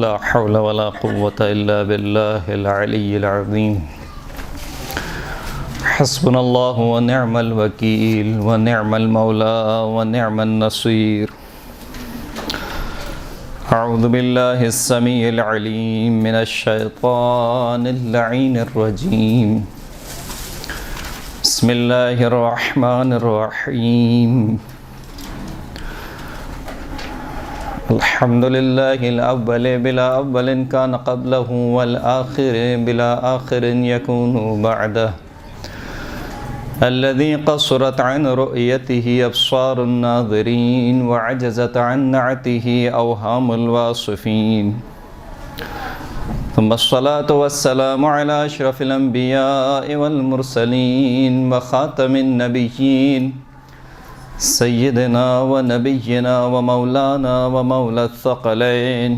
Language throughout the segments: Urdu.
لا حول ولا قوة إلا بالله العلي العظيم حسبنا الله ونعم الوكيل ونعم المولى ونعم النصير أعوذ بالله السميع العليم من الشيطان اللعين الرجيم بسم الله الرحمن الرحيم الحمد لله الأول بلا أول كان قبله والآخر بلا آخر يكون بعده الذي قصرت عن رؤيته أبصار الناظرين وعجزت عن نعته أوهام الواصفين ثم الصلاة والسلام على أشرف الأنبياء والمرسلين وخاتم النبيين سيدنا ونبينا ومولانا ومولى الثقلين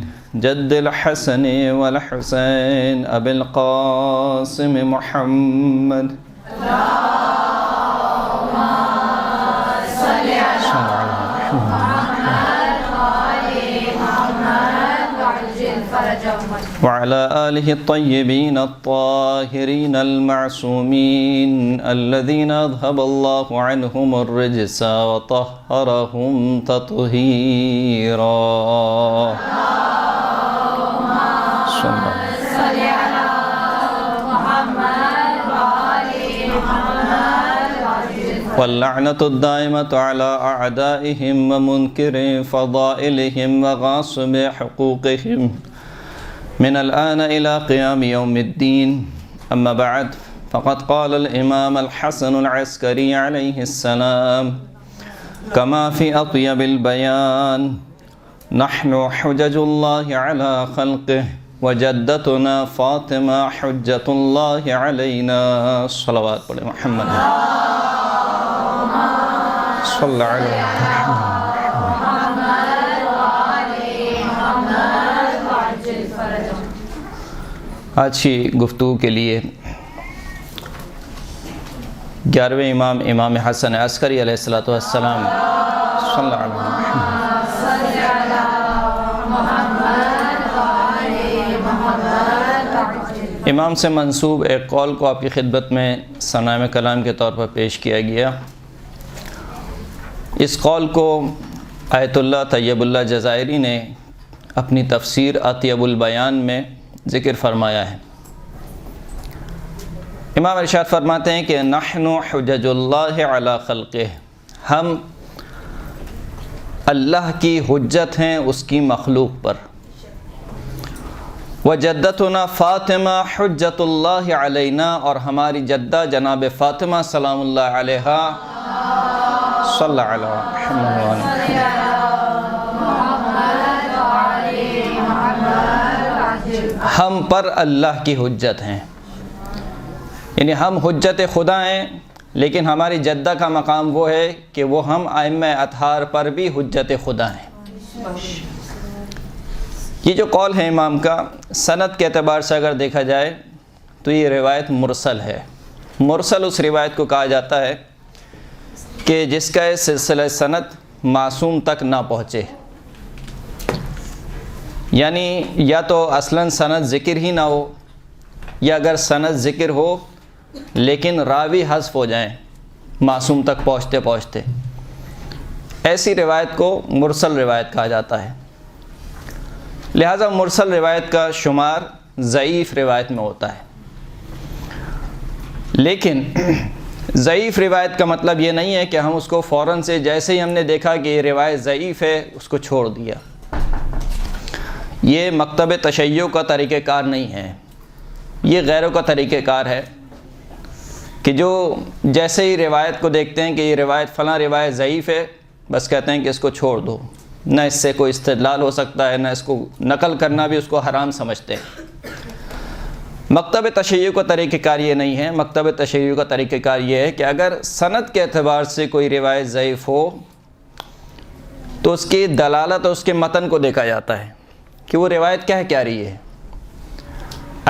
جد الحسن والحسين أبي القاسم محمد اللهم صل على محمد وعجل فرجهم وعلى آله الطيبين الطاهرين المعصومين الذين أذهب الله عنهم الرجس وطهرهم تطهيرا اللهم صل على محمد وآل محمد واللعنة الدائمة على أعدائهم ومنكر فضائلهم وغاصب حقوقهم من الآن إلى قيام يوم الدين أما بعد فقد قال الإمام الحسن العسكري عليه السلام كما في أطيب البيان نحن حجج الله على خلقه وجدتنا فاطمة حجة الله علينا صلوات محمد صلى على محمد آج کی گفتگو کے لیے 11ویں امام حسن عسکری علیہ السلام صلی اللہ علیہ وسلم امام سے منسوب ایک قول کو آپ کی خدمت میں ثنائے کلام کے طور پر پیش کیا گیا۔ اس قول کو آیت اللہ طیب اللہ جزائری نے اپنی تفسیر اطیب البیان میں ذکر فرمایا ہے۔ امام ارشاد فرماتے ہیں کہ نحن حجج اللہ علی خلقہ، ہم اللہ کی حجت ہیں اس کی مخلوق پر۔ وجدتنا فاطمہ حجت اللہ علینا، اور ہماری جدہ جناب فاطمہ سلام اللہ علیہا صلی اللہ علیہ وسلم ہم پر اللہ کی حجت ہیں، یعنی ہم حجت خدا ہیں، لیکن ہماری جدہ کا مقام وہ ہے کہ وہ ہم ائمہ اطہار پر بھی حجت خدا ہیں۔ یہ جو قول ہے امام کا، سند کے اعتبار سے اگر دیکھا جائے تو یہ روایت مرسل ہے۔ مرسل اس روایت کو کہا جاتا ہے کہ جس کا یہ سلسلہ سند معصوم تک نہ پہنچے، یعنی یا تو اصلاً سند ذکر ہی نہ ہو، یا اگر سند ذکر ہو لیکن راوی حذف ہو جائیں معصوم تک پہنچتے پہنچتے، ایسی روایت کو مرسل روایت کہا جاتا ہے۔ لہٰذا مرسل روایت کا شمار ضعیف روایت میں ہوتا ہے، لیکن ضعیف روایت کا مطلب یہ نہیں ہے کہ ہم اس کو فوراً سے جیسے ہی ہم نے دیکھا کہ یہ روایت ضعیف ہے اس کو چھوڑ دیا۔ یہ مکتب تشیع کا طریقہ کار نہیں ہے، یہ غیروں کا طریقہ کار ہے کہ جو جیسے ہی روایت کو دیکھتے ہیں کہ یہ روایت فلاں روایت ضعیف ہے، بس کہتے ہیں کہ اس کو چھوڑ دو، نہ اس سے کوئی استدلال ہو سکتا ہے، نہ اس کو نقل کرنا بھی اس کو حرام سمجھتے ہیں۔ مکتب تشیع کا طریقہ کار یہ نہیں ہے۔ مکتب تشیع کا طریقہ کار یہ ہے کہ اگر سند کے اعتبار سے کوئی روایت ضعیف ہو تو اس کی دلالت اور اس کے متن کو دیکھا جاتا ہے کہ وہ روایت کہہ رہی ہے۔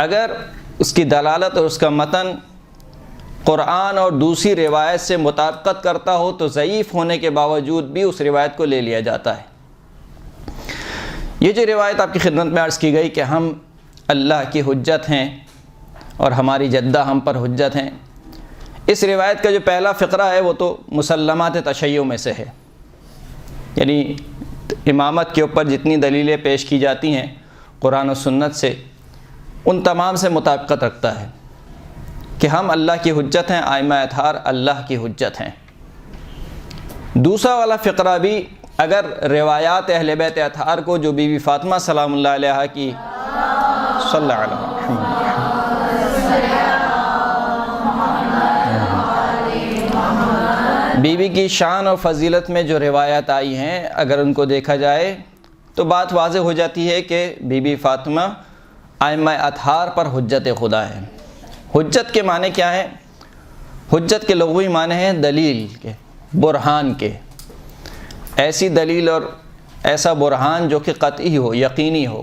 اگر اس کی دلالت اور اس کا متن قرآن اور دوسری روایت سے مطابقت کرتا ہو تو ضعیف ہونے کے باوجود بھی اس روایت کو لے لیا جاتا ہے۔ یہ جو روایت آپ کی خدمت میں عرض کی گئی کہ ہم اللہ کی حجت ہیں اور ہماری جدہ ہم پر حجت ہیں، اس روایت کا جو پہلا فقرہ ہے وہ تو مسلمات تشیع میں سے ہے، یعنی امامت کے اوپر جتنی دلیلیں پیش کی جاتی ہیں قرآن و سنت سے، ان تمام سے مطابقت رکھتا ہے کہ ہم اللہ کی حجت ہیں، ائمہ اطہار اللہ کی حجت ہیں۔ دوسرا والا فقرہ بھی اگر روایات اہل بیت اطہار کو، جو بی بی فاطمہ سلام اللہ علیہا کی صلی اللہ علیہ وسلم بی بی کی شان اور فضیلت میں جو روایات آئی ہیں، اگر ان کو دیکھا جائے تو بات واضح ہو جاتی ہے کہ بی بی فاطمہ ائمہ اطہار پر حجت خدا ہے۔ حجت کے معنی کیا ہے؟ حجت کے لغوی معنی ہیں دلیل کے، برہان کے، ایسی دلیل اور ایسا برہان جو کہ قطعی ہو، یقینی ہو،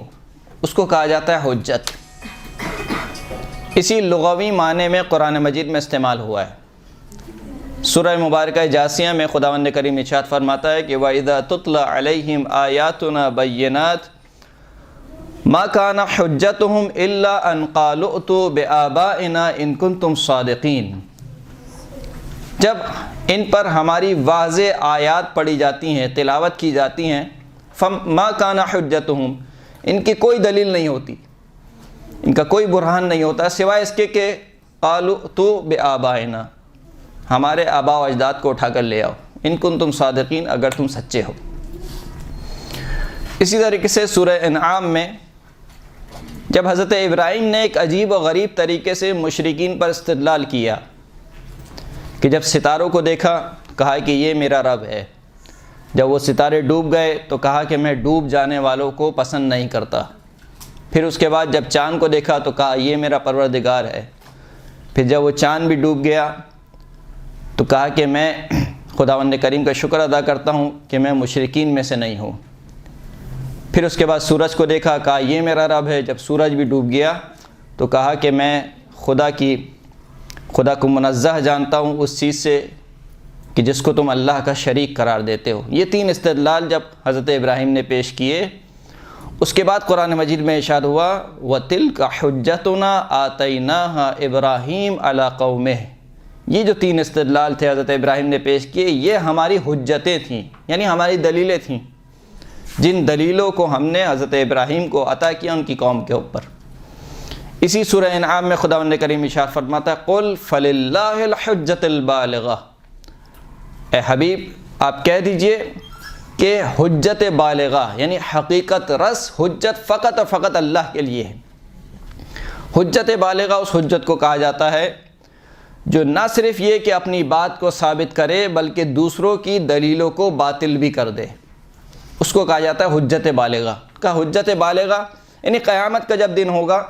اس کو کہا جاتا ہے حجت۔ اسی لغوی معنی میں قرآن مجید میں استعمال ہوا ہے۔ سورہ مبارکہ جاسیہ میں خداوند کریم ارشاد فرماتا ہے کہ وَإِذَا تُتْلَى عَلَيْهِمْ آيَاتُنَا بَيِّنَاتٍ مَا كَانَ حُجَّتُهُمْ إِلَّا أَنْ قَالُوا ائْتُوا بِآبَائِنَا إِن كُنتُمْ صَادِقِينَ۔ جب ان پر ہماری واضح آیات پڑھی جاتی ہیں، تلاوت کی جاتی ہیں، مَا كَانَ حُجَّتُهُمْ، ان کی کوئی دلیل نہیں ہوتی، ان کا کوئی برہان نہیں ہوتا سوائے اس کے کہ قَالُوا ائْتُوا بِآبَائِنَا، ہمارے آباء و اجداد کو اٹھا کر لے آؤ، ان کنتم صادقین، اگر تم سچے ہو۔ اسی طریقے سے سورہ انعام میں جب حضرت ابراہیم نے ایک عجیب و غریب طریقے سے مشرکین پر استدلال کیا کہ جب ستاروں کو دیکھا کہا کہ یہ میرا رب ہے، جب وہ ستارے ڈوب گئے تو کہا کہ میں ڈوب جانے والوں کو پسند نہیں کرتا، پھر اس کے بعد جب چاند کو دیکھا تو کہا یہ میرا پروردگار ہے، پھر جب وہ چاند بھی ڈوب گیا تو کہا کہ میں خداوند کریم کا شکر ادا کرتا ہوں کہ میں مشرکین میں سے نہیں ہوں۔ پھر اس کے بعد سورج کو دیکھا، کہا یہ میرا رب ہے، جب سورج بھی ڈوب گیا تو کہا کہ میں خدا کو منزہ جانتا ہوں اس چیز سے کہ جس کو تم اللہ کا شریک قرار دیتے ہو۔ یہ تین استدلال جب حضرت ابراہیم نے پیش کیے، اس کے بعد قرآن مجید میں ارشاد ہوا وَتِلْكَ حُجَّتُنَا آتَيْنَاهَا إِبْرَاهِيمَ عَلَىٰ قَوْمِهِ۔ یہ جو تین استدلال تھے حضرت ابراہیم نے پیش کیے، یہ ہماری حجتیں تھیں، یعنی ہماری دلیلیں تھیں، جن دلیلوں کو ہم نے حضرت ابراہیم کو عطا کیا ان کی قوم کے اوپر۔ اسی سورہ انعام میں خداوند کریم ارشاد فرماتا ہے قُلْ فَلِلَّهِ الْحُجَّةُ الْبَالِغَةُ، اے حبیب آپ کہہ دیجئے کہ حجت بالغہ یعنی حقیقت رس حجت فقط اور فقط اللہ کے لیے ہے۔ حجت بالغہ اس حجت کو کہا جاتا ہے جو نہ صرف یہ کہ اپنی بات کو ثابت کرے بلکہ دوسروں کی دلیلوں کو باطل بھی کر دے، اس کو کہا جاتا ہے حجت بالغہ۔ کا حجت بالغہ یعنی قیامت کا جب دن ہوگا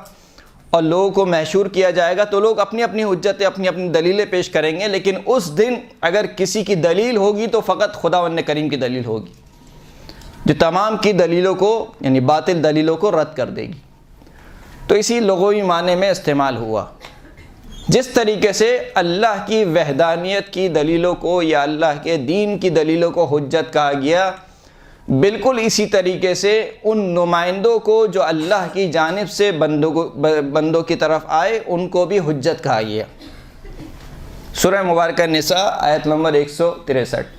اور لوگوں کو محشور کیا جائے گا تو لوگ اپنی اپنی حجتیں، اپنی اپنی دلیلیں پیش کریں گے، لیکن اس دن اگر کسی کی دلیل ہوگی تو فقط خداوند کریم کی دلیل ہوگی، جو تمام کی دلیلوں کو یعنی باطل دلیلوں کو رد کر دے گی۔ تو اسی لغوی معنی میں استعمال ہوا۔ جس طریقے سے اللہ کی وحدانیت کی دلیلوں کو یا اللہ کے دین کی دلیلوں کو حجت کہا گیا، بالکل اسی طریقے سے ان نمائندوں کو جو اللہ کی جانب سے بندوں کی طرف آئے ان کو بھی حجت کہا گیا۔ سورہ مبارکہ نساء آیت نمبر 163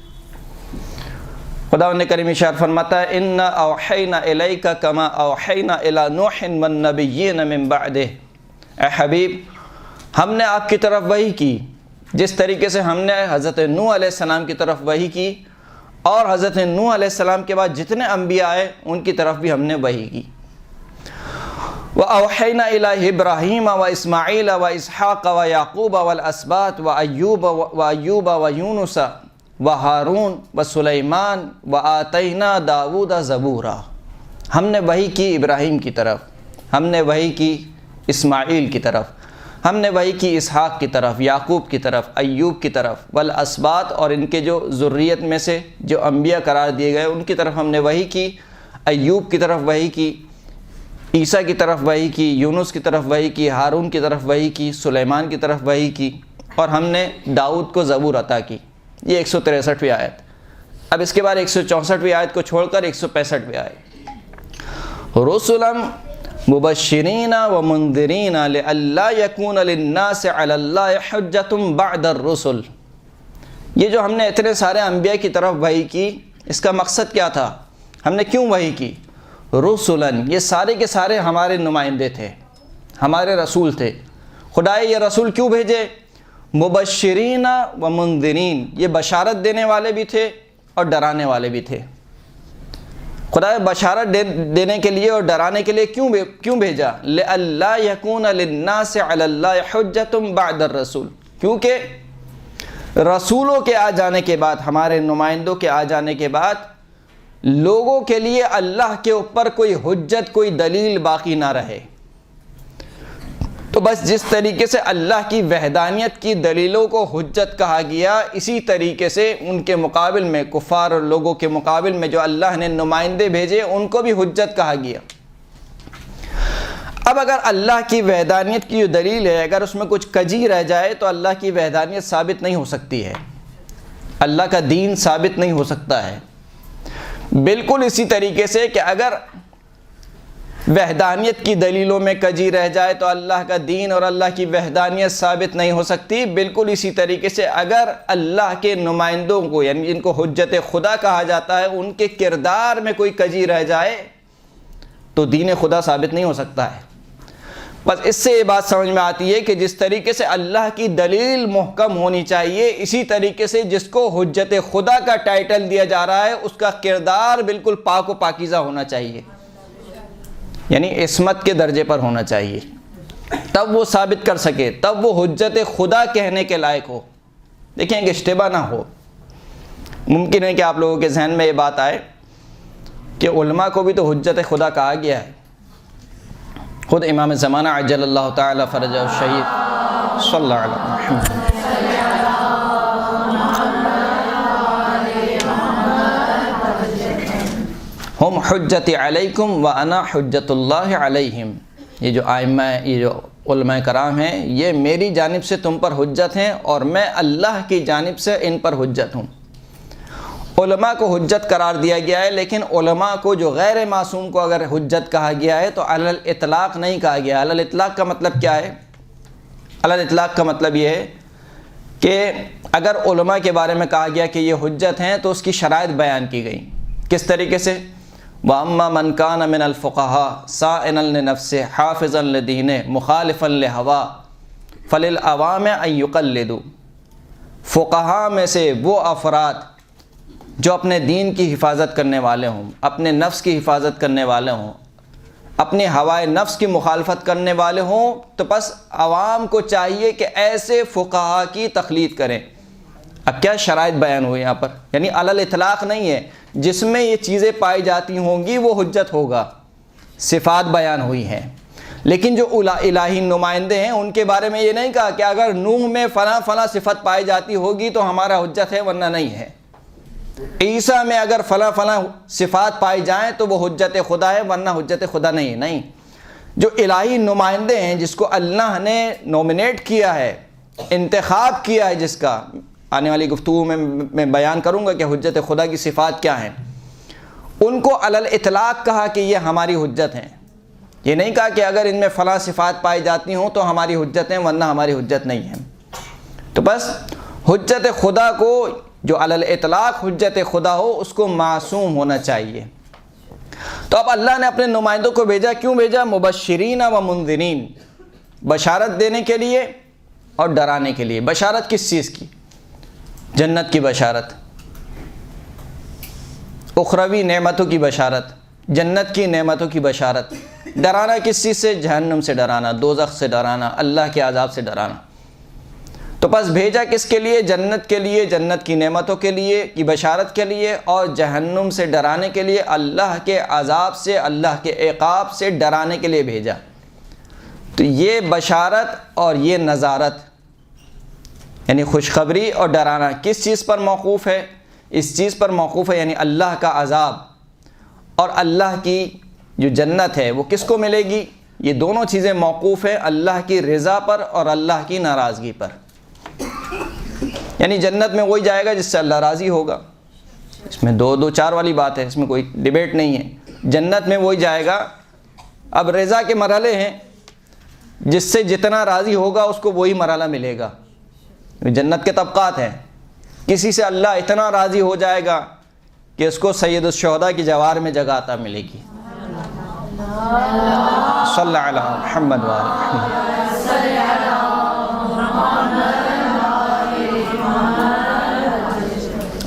خداوند کریم ارشاد فرماتا ہے اِنَّا أَوْحَيْنَا إِلَيْكَ كَمَا أَوْحَيْنَا إِلَىٰ نُوحٍ وَالنَّبِيِّينَ مِن بَعْدِهِ، اے حبیب ہم نے آپ کی طرف وحی کی جس طریقے سے ہم نے حضرت نوح علیہ السلام کی طرف وحی کی، اور حضرت نوح علیہ السلام کے بعد جتنے انبیاء آئے ان کی طرف بھی ہم نے وحی کی۔ وَأَوْحَيْنَا إِلَىٰ إِبْرَاهِيمَ وَإِسْمَاعِيلَ وَإِسْحَاقَ وَيَعْقُوبَ وَالْأَسْبَاطِ وَأَيُّوبَ وَيُونُسَ وَهَارُونَ وَسُلَيْمَانَ وَآتَيْنَا دَاوُودَ زَبُورًا، ہم نے وحی کی ابراہیم کی طرف، ہم نے وحی کی اسماعیل کی طرف، ہم نے وحی کی اسحاق کی طرف، یعقوب کی طرف، ایوب کی طرف، والاسباط اور ان کے جو ذریت میں سے جو انبیاء قرار دیے گئے ان کی طرف ہم نے وحی کی، ایوب کی طرف وحی کی، عیسیٰ کی طرف وحی کی، یونس کی طرف وحی کی، ہارون کی طرف وحی کی، سلیمان کی طرف وحی کی، اور ہم نے داؤد کو زبور عطا کی۔ یہ 163ویں آیت۔ اب اس کے بعد 164ویں آیت کو چھوڑ کر 165ویں آیت رسلا مبشرین و منذرین لئلا یکون للناس علی اللہ حجۃ بعد الرسل۔ یہ جو ہم نے اتنے سارے انبیاء کی طرف وحی کی، اس کا مقصد کیا تھا؟ ہم نے کیوں وحی کی؟ رسلا، یہ سارے کے سارے ہمارے نمائندے تھے، ہمارے رسول تھے۔ خدا یہ رسول کیوں بھیجے؟ مبشرین و منذرین، یہ بشارت دینے والے بھی تھے اور ڈرانے والے بھی تھے۔ خدا بشارت دینے کے لیے اور ڈرانے کے لیے کیوں بھیجا؟ لئلا یکون للناس علی اللہ حجۃ بعد الرسول، کیونکہ رسولوں کے آ جانے کے بعد، ہمارے نمائندوں کے آ جانے کے بعد لوگوں کے لیے اللہ کے اوپر کوئی حجت، کوئی دلیل باقی نہ رہے۔ تو بس جس طریقے سے اللہ کی وحدانیت کی دلیلوں کو حجت کہا گیا، اسی طریقے سے ان کے مقابل میں، کفار اور لوگوں کے مقابل میں جو اللہ نے نمائندے بھیجے، ان کو بھی حجت کہا گیا۔ اب اگر اللہ کی وحدانیت کی جو دلیل ہے، اگر اس میں کچھ کجی رہ جائے تو اللہ کی وحدانیت ثابت نہیں ہو سکتی ہے، اللہ کا دین ثابت نہیں ہو سکتا ہے۔ بالکل اسی طریقے سے کہ اگر وحدانیت کی دلیلوں میں کجی رہ جائے تو اللہ کا دین اور اللہ کی وحدانیت ثابت نہیں ہو سکتی، بالکل اسی طریقے سے اگر اللہ کے نمائندوں کو، یعنی جن کو حجت خدا کہا جاتا ہے، ان کے کردار میں کوئی کجی رہ جائے تو دین خدا ثابت نہیں ہو سکتا ہے۔ بس اس سے یہ بات سمجھ میں آتی ہے کہ جس طریقے سے اللہ کی دلیل محکم ہونی چاہیے، اسی طریقے سے جس کو حجت خدا کا ٹائٹل دیا جا رہا ہے، اس کا کردار بالکل پاک و پاکیزہ ہونا چاہیے، یعنی عصمت کے درجے پر ہونا چاہیے، تب وہ ثابت کر سکے، تب وہ حجت خدا کہنے کے لائق ہو۔ دیکھیں کہ اشتباہ نہ ہو۔ ممکن ہے کہ آپ لوگوں کے ذہن میں یہ بات آئے کہ علماء کو بھی تو حجت خدا کہا گیا ہے۔ خود امام زمانہ عجل اللہ تعالی فرجہ الشہید صلی اللہ علیہ وسلم ہم حجتی علیکم وانا حجت اللہ علیہم۔ یہ جو ائمہ، یہ جو علماء کرام ہیں، یہ میری جانب سے تم پر حجت ہیں اور میں اللہ کی جانب سے ان پر حجت ہوں۔ علماء کو حجت قرار دیا گیا ہے، لیکن علماء کو، جو غیر معصوم کو اگر حجت کہا گیا ہے تو علی الاطلاق نہیں کہا گیا۔ علی الاطلاق کا مطلب کیا ہے؟ علی الاطلاق کا مطلب یہ ہے کہ اگر علماء کے بارے میں کہا گیا کہ یہ حجت ہیں تو اس کی شرائط بیان کی گئی۔ کس طریقے سے؟ وَأَمَّا مَنْ كَانَ مِنَ الْفُقَهَاءِ صَائِنًا لِنَفْسِهِ حَافِظًا لِدِينِهِ مُخَالِفًا لِهَوَىٰ فَلِلْعَوَامِ أَن يُقَلِّدُوا۔ فقہاء میں سے وہ افراد جو اپنے دین کی حفاظت کرنے والے ہوں، اپنے نفس کی حفاظت کرنے والے ہوں، اپنے ہوائے نفس کی مخالفت کرنے والے ہوں، تو بس عوام کو چاہیے کہ ایسے فقہاء کی تقلید کریں۔ اب کیا شرائط بیان ہوئی یہاں پر؟ یعنی علی الاطلاق نہیں ہے، جس میں یہ چیزیں پائی جاتی ہوں گی وہ حجت ہوگا۔ صفات بیان ہوئی ہیں، لیکن جو الہی نمائندے ہیں ان کے بارے میں یہ نہیں کہا کہ اگر نوح میں فلاں فلاں صفت پائی جاتی ہوگی تو ہمارا حجت ہے ورنہ نہیں ہے۔ عیسیٰ میں اگر فلاں فلاں صفات پائی جائیں تو وہ حجت خدا ہے ورنہ حجت خدا نہیں ہے۔ نہیں، جو الہی نمائندے ہیں، جس کو اللہ نے نومینیٹ کیا ہے، انتخاب کیا ہے، جس کا آنے والی گفتگو میں بیان کروں گا کہ حجت خدا کی صفات کیا ہیں، ان کو علی الاطلاق کہا کہ یہ ہماری حجت ہیں۔ یہ نہیں کہا کہ اگر ان میں فلاں صفات پائی جاتی ہوں تو ہماری حجت ہیں ورنہ ہماری حجت نہیں ہے۔ تو بس حجت خدا کو، جو علی الاطلاق حجت خدا ہو، اس کو معصوم ہونا چاہیے۔ تو اب اللہ نے اپنے نمائندوں کو بھیجا، کیوں بھیجا؟ مبشرین و منذرین، بشارت دینے کے لیے اور ڈرانے کے لیے۔ بشارت کس چیز کی؟ جنت کی بشارت، اخروی نعمتوں کی بشارت، جنت کی نعمتوں کی بشارت۔ ڈرانا کس چیز سے؟ جہنم سے ڈرانا، دوزخ سے ڈرانا، اللہ کے عذاب سے ڈرانا۔ تو بس بھیجا کس کے لیے؟ جنت کے لیے، جنت کی نعمتوں کے لیے، کی بشارت کے لیے، اور جہنم سے ڈرانے کے لیے، اللہ کے عذاب سے، اللہ کے عقاب سے ڈرانے کے لیے بھیجا۔ تو یہ بشارت اور یہ نذارت، یعنی خوشخبری اور ڈرانا کس چیز پر موقوف ہے؟ اس چیز پر موقوف ہے، یعنی اللہ کا عذاب اور اللہ کی جو جنت ہے وہ کس کو ملے گی؟ یہ دونوں چیزیں موقوف ہیں اللہ کی رضا پر اور اللہ کی ناراضگی پر۔ یعنی جنت میں وہی جائے گا جس سے اللہ راضی ہوگا، اس میں دو چار والی بات ہے، اس میں کوئی ڈیبیٹ نہیں ہے۔ جنت میں وہی جائے گا اب رضا کے مرحلے ہیں، جس سے جتنا راضی ہوگا اس کو وہی مرحلہ ملے گا۔ جنت کے طبقات ہیں، کسی سے اللہ اتنا راضی ہو جائے گا کہ اس کو سید الشہداء کی جوار میں جگہ عطا ملے گی۔ صلی اللہ علیہ محمد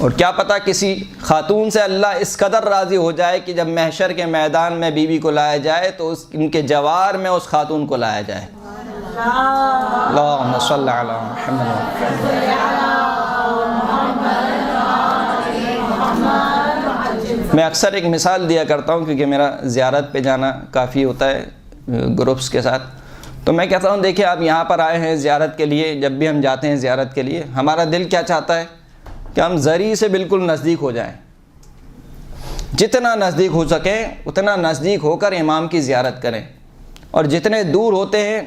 اور کیا پتہ کسی خاتون سے اللہ اس قدر راضی ہو جائے کہ جب محشر کے میدان میں بیوی کو لایا جائے تو ان کے جوار میں اس خاتون کو لایا جائے۔ اللہم صلی علی محمد۔ میں اکثر ایک مثال دیا کرتا ہوں کیونکہ میرا زیارت پہ جانا کافی ہوتا ہے گروپس کے ساتھ، تو میں کہتا ہوں دیکھیں آپ یہاں پر آئے ہیں زیارت کے لیے، جب بھی ہم جاتے ہیں زیارت کے لیے ہمارا دل کیا چاہتا ہے کہ ہم ذریعے سے بالکل نزدیک ہو جائیں، جتنا نزدیک ہو سکیں اتنا نزدیک ہو کر امام کی زیارت کریں، اور جتنے دور ہوتے ہیں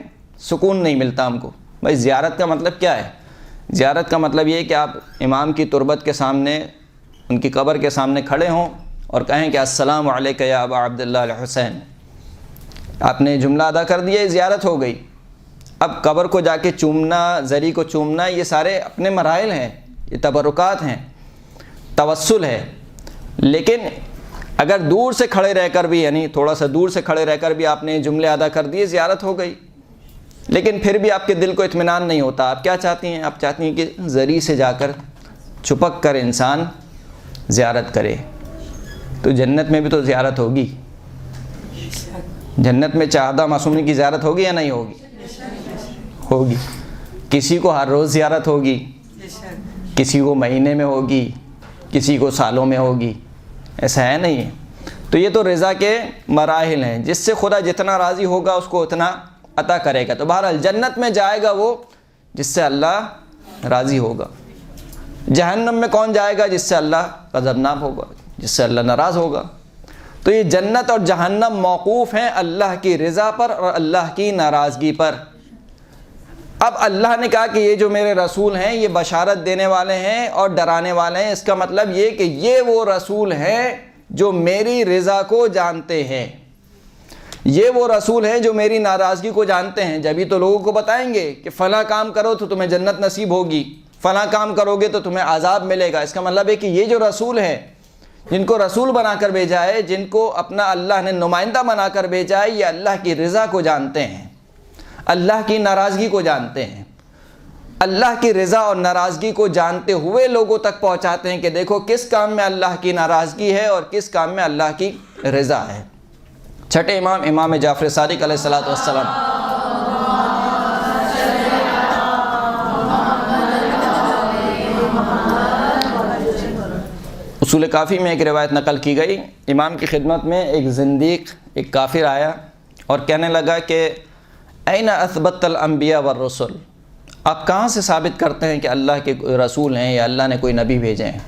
سکون نہیں ملتا ہم کو۔ بھائی زیارت کا مطلب کیا ہے؟ زیارت کا مطلب یہ کہ آپ امام کی تربت کے سامنے، ان کی قبر کے سامنے کھڑے ہوں اور کہیں کہ السلام علیکہ یا ابا عبداللہ الحسین۔ آپ نے جملہ ادا کر دیا، زیارت ہو گئی۔ اب قبر کو جا کے چومنا، زری کو چومنا، یہ سارے اپنے مراحل ہیں، یہ تبرکات ہیں، توسل ہے۔ لیکن اگر دور سے کھڑے رہ کر بھی، یعنی تھوڑا سا دور سے کھڑے رہ کر بھی آپ نے جملے ادا کر دیے، زیارت ہو گئی، لیکن پھر بھی آپ کے دل کو اطمینان نہیں ہوتا۔ آپ کیا چاہتی ہیں؟ آپ چاہتی ہیں کہ زری سے جا کر چھپک کر انسان زیارت کرے۔ تو جنت میں بھی تو زیارت ہوگی، جنت میں چاہدہ معصومین کی زیارت ہوگی یا نہیں ہوگی؟ ہوگی۔ کسی کو ہر روز زیارت ہوگی، کسی کو مہینے میں ہوگی، کسی کو سالوں میں ہوگی، ایسا ہے نہیں ہے۔ تو یہ تو رضا کے مراحل ہیں، جس سے خدا جتنا راضی ہوگا اس کو اتنا عطا کرے گا۔ تو بہرحال جنت میں جائے گا وہ جس سے اللہ راضی ہوگا۔ جہنم میں کون جائے گا؟ جس سے اللہ غضبناک ہوگا، جس سے اللہ ناراض ہوگا۔ تو یہ جنت اور جہنم موقوف ہیں اللہ کی رضا پر اور اللہ کی ناراضگی پر۔ اب اللہ نے کہا کہ یہ جو میرے رسول ہیں یہ بشارت دینے والے ہیں اور ڈرانے والے ہیں، اس کا مطلب یہ کہ یہ وہ رسول ہیں جو میری رضا کو جانتے ہیں، یہ وہ رسول ہیں جو میری ناراضگی کو جانتے ہیں۔ جبھی تو لوگوں کو بتائیں گے کہ فلاں کام کرو تو تمہیں جنت نصیب ہوگی، فلاں کام کرو گے تو تمہیں عذاب ملے گا۔ اس کا مطلب ہے کہ یہ جو رسول ہیں، جن کو رسول بنا کر بھیجا ہے، جن کو اپنا اللہ نے نمائندہ بنا کر بھیجا ہے، یہ اللہ کی رضا کو جانتے ہیں، اللہ کی ناراضگی کو جانتے ہیں۔ اللہ کی رضا اور ناراضگی کو جانتے ہوئے لوگوں تک پہنچاتے ہیں کہ دیکھو کس کام میں اللہ کی ناراضگی ہے اور کس کام میں اللہ کی رضا ہے۔ چھٹے امام، امام جعفر صادق علیہ الصلوۃ والسلام، اصول کافی میں ایک روایت نقل کی گئی، امام کی خدمت میں ایک زندیق، ایک کافر آیا اور کہنے لگا کہ این اثبت الانبیاء والرسل، آپ کہاں سے ثابت کرتے ہیں کہ اللہ کے رسول ہیں یا اللہ نے کوئی نبی بھیجے ہیں؟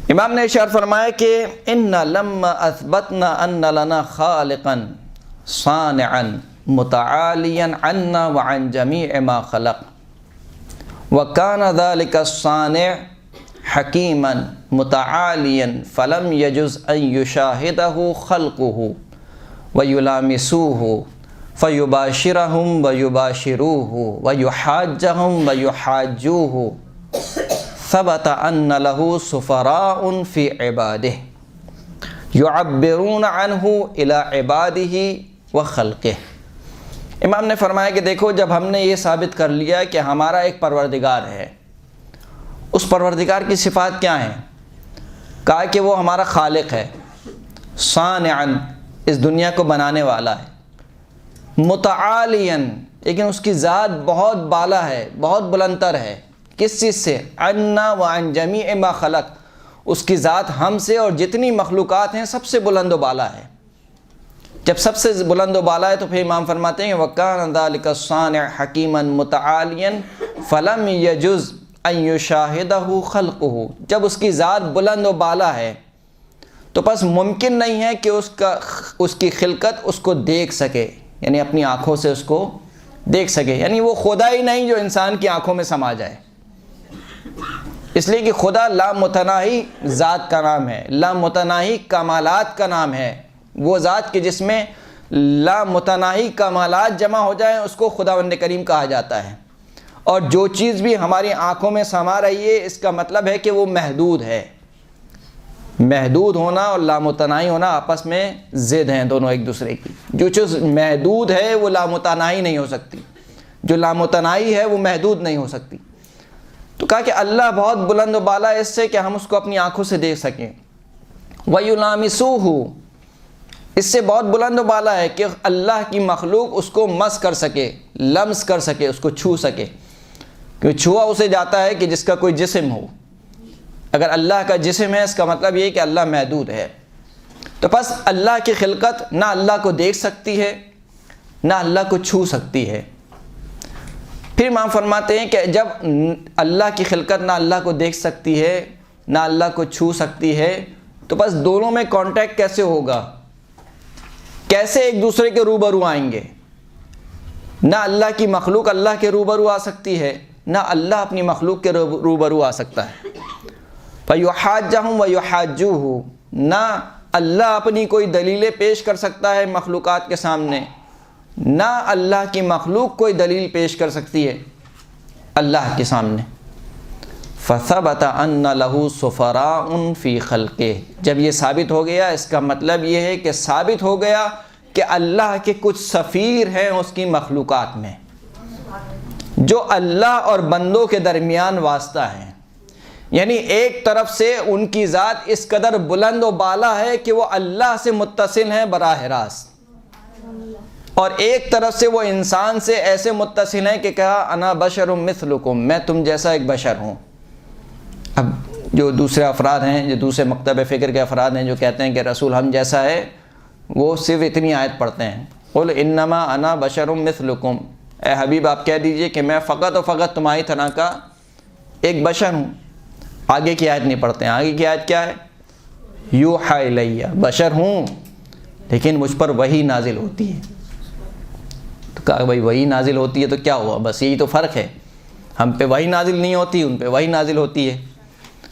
امام نے ارشاد فرمایا کہ ان لما اثبتنا ان لنا خالقا صانعا متعالیا عنا وعن جميع ما خلق وكان ذلك الصانع حکیما متعالیا فلم یجز ان یشاہدہ خلقہ ویلامسوہ فیباشرہم ویباشروہ ویحاجہم ویحاجوہ ثبت ان لہ سفراء فی عبادہ یعبرون عنہ الی عبادہ وخلقہ۔ امام نے فرمایا کہ دیکھو جب ہم نے یہ ثابت کر لیا کہ ہمارا ایک پروردگار ہے، اس پروردگار کی صفات کیا ہیں؟ کہا کہ وہ ہمارا خالق ہے، صانعا اس دنیا کو بنانے والا ہے، متعالیا لیکن اس کی ذات بہت بالا ہے، بہت بلندتر ہے۔ کس چیز سے؟ عنا وعن جمیع ما خلق، اس کی ذات ہم سے اور جتنی مخلوقات ہیں سب سے بلند و بالا ہے۔ جب سب سے بلند و بالا ہے تو پھر امام فرماتے ہیں وَكَانَ ذَلِكَ الصَّانِعُ حَكِيمًا مُتَعَالِيًا فَلَمْ يَجُزْ ان یشاہدہ خلقہ، جب اس کی ذات بلند و بالا ہے تو پس ممکن نہیں ہے کہ اس کی خلقت اس کو دیکھ سکے، یعنی اپنی آنکھوں سے اس کو دیکھ سکے، یعنی وہ خدا ہی نہیں جو انسان کی آنکھوں میں سما جائے۔ اس لیے کہ خدا لامتناہی ذات کا نام ہے، لامتناہی کمالات کا نام ہے، وہ ذات کہ جس میں لامتناہی کمالات جمع ہو جائیں اس کو خداوند کریم کہا جاتا ہے۔ اور جو چیز بھی ہماری آنکھوں میں سما رہی ہے اس کا مطلب ہے کہ وہ محدود ہے۔ محدود ہونا اور لامتناہی ہونا آپس میں ضد ہیں دونوں ایک دوسرے کی۔ جو چیز محدود ہے وہ لامتناہی نہیں ہو سکتی، جو لامتناہی ہے وہ محدود نہیں ہو سکتی۔ تو کہا کہ اللہ بہت بلند و بالا ہے اس سے کہ ہم اس کو اپنی آنکھوں سے دیکھ سکیں۔ وَيُلَامِسُوهُ، اس سے بہت بلند و بالا ہے کہ اللہ کی مخلوق اس کو مس کر سکے، لمس کر سکے، اس کو چھو سکے، کیونکہ چھوا اسے جاتا ہے کہ جس کا کوئی جسم ہو۔ اگر اللہ کا جسم ہے اس کا مطلب یہ کہ اللہ محدود ہے۔ تو پس اللہ کی خلقت نہ اللہ کو دیکھ سکتی ہے نہ اللہ کو چھو سکتی ہے۔ پھر امام فرماتے ہیں کہ جب اللہ کی خلقت نہ اللہ کو دیکھ سکتی ہے نہ اللہ کو چھو سکتی ہے تو بس دونوں میں کانٹیکٹ کیسے ہوگا؟ کیسے ایک دوسرے کے روبرو آئیں گے؟ نہ اللہ کی مخلوق اللہ کے روبرو آ سکتی ہے نہ اللہ اپنی مخلوق کے روبرو آ سکتا ہے۔ فَيُحَاجَّهُمْ وَيُحَاجُّوهُ، نہ اللہ اپنی کوئی دلیلیں پیش کر سکتا ہے مخلوقات کے سامنے نہ اللہ کی مخلوق کوئی دلیل پیش کر سکتی ہے اللہ کے سامنے۔ فَثَبَتَ أَنَّ لَهُ سُفَرَاءٌ فِي خَلْقِهِ، جب یہ ثابت ہو گیا اس کا مطلب یہ ہے کہ ثابت ہو گیا کہ اللہ کے کچھ سفیر ہیں اس کی مخلوقات میں، جو اللہ اور بندوں کے درمیان واسطہ ہیں۔ یعنی ایک طرف سے ان کی ذات اس قدر بلند و بالا ہے کہ وہ اللہ سے متصل ہیں براہ راست، اور ایک طرف سے وہ انسان سے ایسے متصل ہیں کہ کہا انا بشر مثلکم، میں تم جیسا ایک بشر ہوں۔ اب جو دوسرے افراد ہیں، جو دوسرے مکتب فکر کے افراد ہیں جو کہتے ہیں کہ رسول ہم جیسا ہے، وہ صرف اتنی آیت پڑھتے ہیں، قل انما انا بشر مثلکم، اے حبیب آپ کہہ دیجئے کہ میں فقط و فقط تمہاری طرح کا ایک بشر ہوں۔ آگے کی آیت نہیں پڑھتے ہیں۔ آگے کی آیت کیا ہے؟ یوحی الیہ، بشر ہوں لیکن مجھ پر وحی نازل ہوتی ہے۔ تو کہا بھائی وحی نازل ہوتی ہے تو کیا ہوا؟ بس یہی تو فرق ہے، ہم پہ وحی نازل نہیں ہوتی، ان پہ وحی نازل ہوتی ہے۔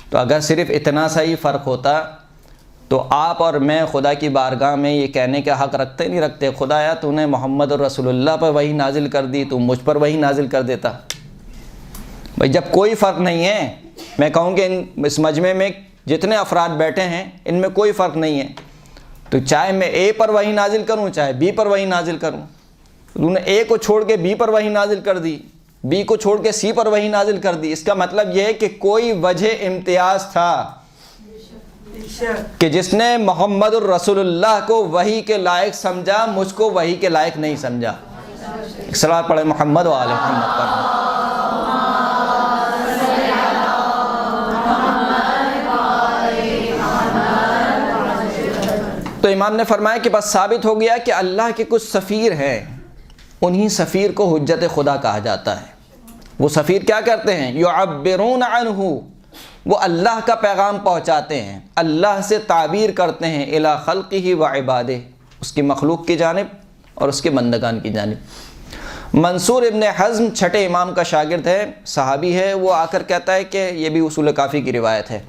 تو اگر صرف اتنا سا ہی فرق ہوتا تو آپ اور میں خدا کی بارگاہ میں یہ کہنے کا حق رکھتے نہیں رکھتے، خدایا تو نے محمد رسول اللہ پر وحی نازل کر دی، تو مجھ پر وحی نازل کر دیتا۔ بھائی جب کوئی فرق نہیں ہے، میں کہوں کہ اس مجمع میں جتنے افراد بیٹھے ہیں ان میں کوئی فرق نہیں ہے، تو چاہے میں اے پر وحی نازل کروں چاہے بی پر وحی نازل کروں، انہوں نے اے کو چھوڑ کے بی پر وحی نازل کر دی، بی کو چھوڑ کے سی پر وحی نازل کر دی۔ اس کا مطلب یہ ہے کہ کوئی وجہ امتیاز تھا کہ جس نے محمد الرسول اللہ کو وحی کے لائق سمجھا، مجھ کو وحی کے لائق نہیں سمجھا۔ صلوات پڑھے محمد و آل محمد پر۔ تو امام نے فرمایا کہ بس ثابت ہو گیا کہ اللہ کے کچھ سفیر ہیں، انہی سفیر کو حجت خدا کہا جاتا ہے۔ وہ سفیر کیا کرتے ہیں؟ یعبرون عنہ، وہ اللہ کا پیغام پہنچاتے ہیں، اللہ سے تعبیر کرتے ہیں، الی خلقہ و عبادہ، اس کی مخلوق کی جانب اور اس کے بندگان کی جانب۔ منصور ابن حزم چھٹے امام کا شاگرد ہے، صحابی ہے، وہ آ کر کہتا ہے کہ یہ بھی اصول کافی کی روایت ہے،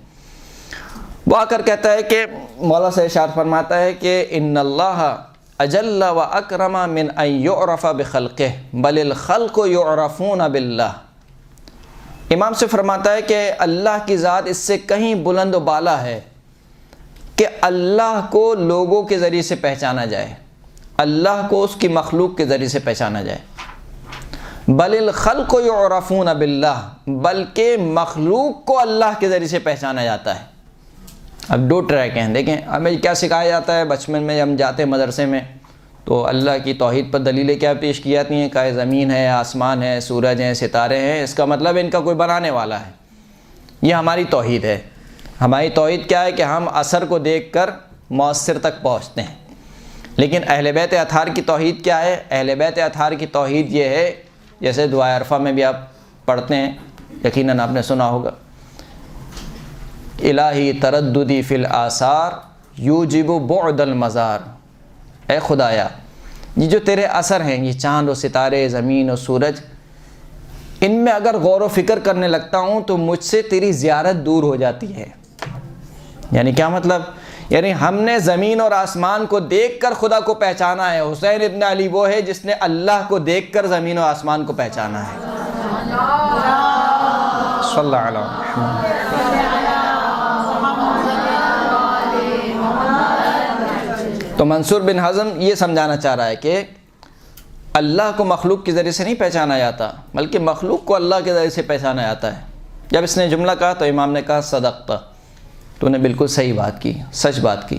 وہ آ کر کہتا ہے کہ مولا سے ارشاد فرماتا ہے کہ ان اللہ اجل و اکرم من ان یعرف بخلقہ بل الخلق یعرفون باللہ۔ امام سے فرماتا ہے کہ اللہ کی ذات اس سے کہیں بلند و بالا ہے کہ اللہ کو لوگوں کے ذریعے سے پہچانا جائے، اللہ کو اس کی مخلوق کے ذریعے سے پہچانا جائے۔ بل الخلق یعرفون باللہ، بلکہ مخلوق کو اللہ کے ذریعے سے پہچانا جاتا ہے۔ اب دو ٹریک ہیں، دیکھیں ہمیں کیا سکھایا جاتا ہے بچپن میں، ہم جاتے ہیں مدرسے میں تو اللہ کی توحید پر دلیلیں کیا پیش کی جاتی ہیں کہ زمین ہے، آسمان ہے، سورج ہیں، ستارے ہیں، اس کا مطلب ان کا کوئی بنانے والا ہے۔ یہ ہماری توحید ہے۔ ہماری توحید کیا ہے کہ ہم اثر کو دیکھ کر مؤثر تک پہنچتے ہیں۔ لیکن اہل بیت اطہار کی توحید کیا ہے؟ اہل بیت اطہار کی توحید یہ ہے، جیسے دعائے عرفہ میں بھی آپ پڑھتے ہیں، یقیناً آپ نے سنا ہوگا، الہی ترددی فی الآثار یوجب بعد المزار، اے خدایا یہ جو تیرے اثر ہیں، یہ چاند و ستارے، زمین و سورج، ان میں اگر غور و فکر کرنے لگتا ہوں تو مجھ سے تیری زیارت دور ہو جاتی ہے۔ یعنی کیا مطلب؟ یعنی ہم نے زمین اور آسمان کو دیکھ کر خدا کو پہچانا ہے۔ حسین ابن علی وہ ہے جس نے اللہ کو دیکھ کر زمین و آسمان کو پہچانا ہے۔ صلی اللہ علیہ وسلم۔ تو منصور بن حزم یہ سمجھانا چاہ رہا ہے کہ اللہ کو مخلوق کے ذریعے سے نہیں پہچانا جاتا، بلکہ مخلوق کو اللہ کے ذریعے سے پہچانا جاتا ہے۔ جب اس نے جملہ کہا تو امام نے کہا صدقت، تو نے بالکل صحیح بات کی، سچ بات کی۔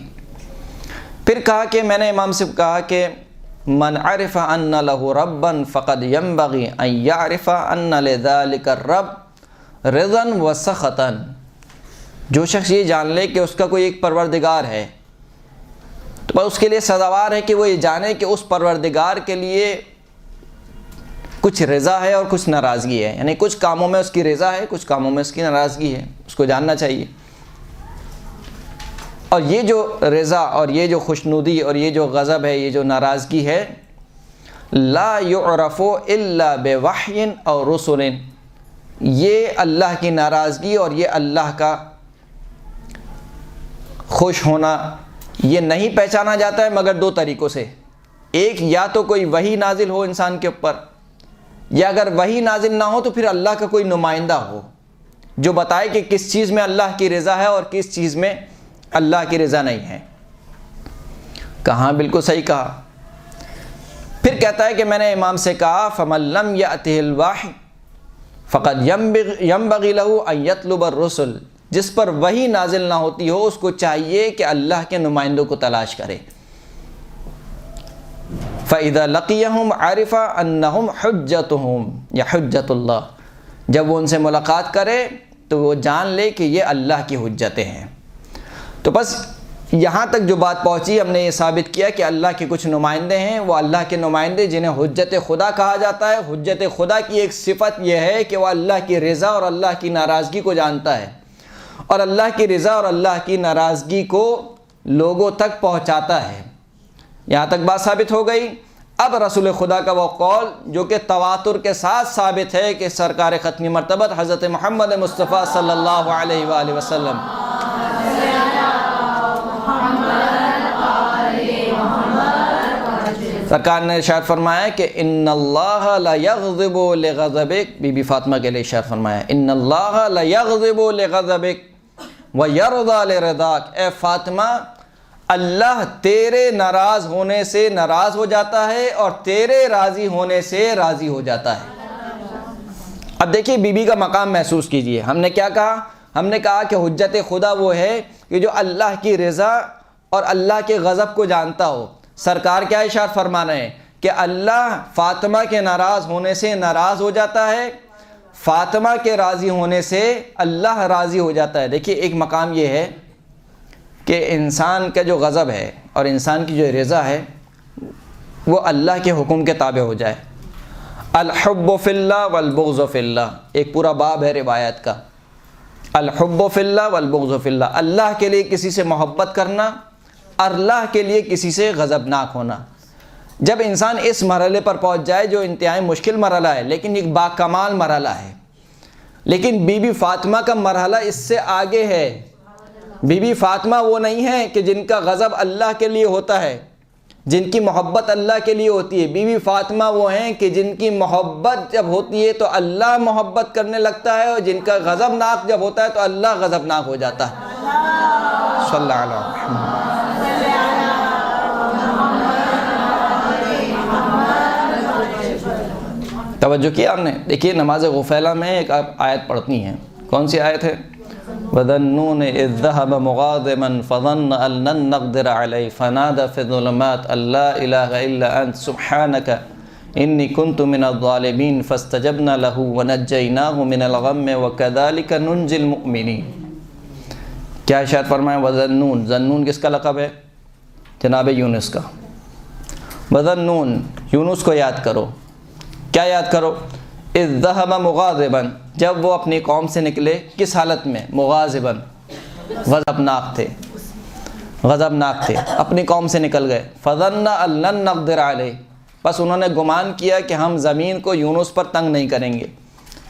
پھر کہا کہ میں نے امام سے کہا کہ من عرف ان له ربا فقد ينبغي ان يعرف ان لذلك الرب رضا وسخطا، جو شخص یہ جان لے کہ اس کا کوئی ایک پروردگار ہے تو اس کے لیے سزاوار ہے کہ وہ یہ جانے کہ اس پروردگار کے لیے کچھ رضا ہے اور کچھ ناراضگی ہے، یعنی کچھ کاموں میں اس کی رضا ہے، کچھ کاموں میں اس کی ناراضگی ہے، اس کو جاننا چاہیے۔ اور یہ جو رضا اور یہ جو خوشنودی اور یہ جو غضب ہے، یہ جو ناراضگی ہے، لا يعرف الا بوحی اور رسل، یہ اللہ کی ناراضگی اور یہ اللہ کا خوش ہونا یہ نہیں پہچانا جاتا ہے مگر دو طریقوں سے۔ ایک، یا تو کوئی وحی نازل ہو انسان کے اوپر، یا اگر وحی نازل نہ ہو تو پھر اللہ کا کوئی نمائندہ ہو جو بتائے کہ کس چیز میں اللہ کی رضا ہے اور کس چیز میں اللہ کی رضا نہیں ہے۔ کہاں بالکل صحیح کہا۔ پھر کہتا ہے کہ میں نے امام سے کہا فمن لم یأتہ الوحی فقد ینبغی لہ ان یطلب الرسل، جس پر وحی نازل نہ ہوتی ہو اس کو چاہیے کہ اللہ کے نمائندوں کو تلاش کرے۔ فَإِذَا لَقِيَهُمْ عَرِفَ أَنَّهُمْ حُجَّتُهُمْ یا حجت اللہ، جب وہ ان سے ملاقات کرے تو وہ جان لے کہ یہ اللہ کی حجتیں ہیں۔ تو بس یہاں تک جو بات پہنچی ہم نے یہ ثابت کیا کہ اللہ کے کچھ نمائندے ہیں، وہ اللہ کے نمائندے جنہیں حجت خدا کہا جاتا ہے۔ حجت خدا کی ایک صفت یہ ہے کہ وہ اللہ کی رضا اور اللہ کی ناراضگی کو جانتا ہے، اور اللہ کی رضا اور اللہ کی ناراضگی کو لوگوں تک پہنچاتا ہے۔ یہاں تک بات ثابت ہو گئی۔ اب رسول خدا کا وہ قول جو کہ تواتر کے ساتھ ثابت ہے کہ سرکار ختمی مرتبت حضرت محمد مصطفیٰ صلی اللہ علیہ وآلہ وسلم سرکار نے ارشاد فرمایا کہ ان اللہ لا یغضب لغضبک، بی بی فاطمہ کے لیے ارشاد فرمایا ان اللہ لا یغضب لغضبک ویرضی لرضاک، اے فاطمہ اللہ تیرے ناراض ہونے سے ناراض ہو جاتا ہے اور تیرے راضی ہونے سے راضی ہو جاتا ہے۔ اب دیکھیے بی بی کا مقام محسوس کیجئے۔ ہم نے کیا کہا؟ ہم نے کہا کہ حجت خدا وہ ہے کہ جو اللہ کی رضا اور اللہ کے غضب کو جانتا ہو۔ سرکار کیا ارشاد فرما رہے ہیں کہ اللہ فاطمہ کے ناراض ہونے سے ناراض ہو جاتا ہے، فاطمہ کے راضی ہونے سے اللہ راضی ہو جاتا ہے۔ دیکھیے ایک مقام یہ ہے کہ انسان کا جو غضب ہے اور انسان کی جو رضا ہے وہ اللہ کے حکم کے تابع ہو جائے۔ الحب فی اللہ والبغض فی اللہ، ایک پورا باب ہے روایت کا۔ الحب فی اللہ والبغض فی اللہ، اللہ کے لیے کسی سے محبت کرنا، اللہ کے لیے کسی سے غضبناک ہونا۔ جب انسان اس مرحلے پر پہنچ جائے جو انتہائی مشکل مرحلہ ہے لیکن ایک باکمال مرحلہ ہے، لیکن بی بی فاطمہ کا مرحلہ اس سے آگے ہے۔ بی بی فاطمہ وہ نہیں ہے کہ جن کا غضب اللہ کے لیے ہوتا ہے، جن کی محبت اللہ کے لیے ہوتی ہے۔ بی بی فاطمہ وہ ہیں کہ جن کی محبت جب ہوتی ہے تو اللہ محبت کرنے لگتا ہے، اور جن کا غضب ناک جب ہوتا ہے تو اللہ غضب ناک ہو جاتا ہے۔ صلی اللہ علیہ وسلم۔ توجہ کیا آپ نے؟ دیکھیے نماز غفیلہ میں ایک آیت پڑھنی ہے۔ کون سی آیت ہے؟ وَذَنُّونِ إِذْ ذَهَبَ مُغَاضِبًا فَظَنَّ أَن لَّن نَّقْدِرَ عَلَيْهِ فَنَادَىٰ فِي الظُّلُمَاتِ أَن لَّا إِلَٰهَ إِلَّا أَنتَ سُبْحَانَكَ إِنِّي كُنتُ مِنَ الظَّالِمِينَ فَاسْتَجَبْنَا لَهُ وَنَجَّيْنَاهُ مِنَ الْغَمِّ وَكَذَٰلِكَ نُنجِي الْمُؤْمِنِينَ۔ کیا ارشاد فرمائیں؟ وَذَنُّونَ، ذنون کس کا لقب ہے؟ جناب یونس کا۔ وَذَنُّونَ، یونس کو یاد کرو۔ کیا یاد کرو؟ اذ ذهب مغاضبا، جب وہ اپنی قوم سے نکلے کس حالت میں؟ مغاضبا، غضبناک تھے، غضبناک تھے، اپنی قوم سے نکل گئے۔ فظن ان لن نقدر علیہ، بس انہوں نے گمان کیا کہ ہم زمین کو یونس پر تنگ نہیں کریں گے۔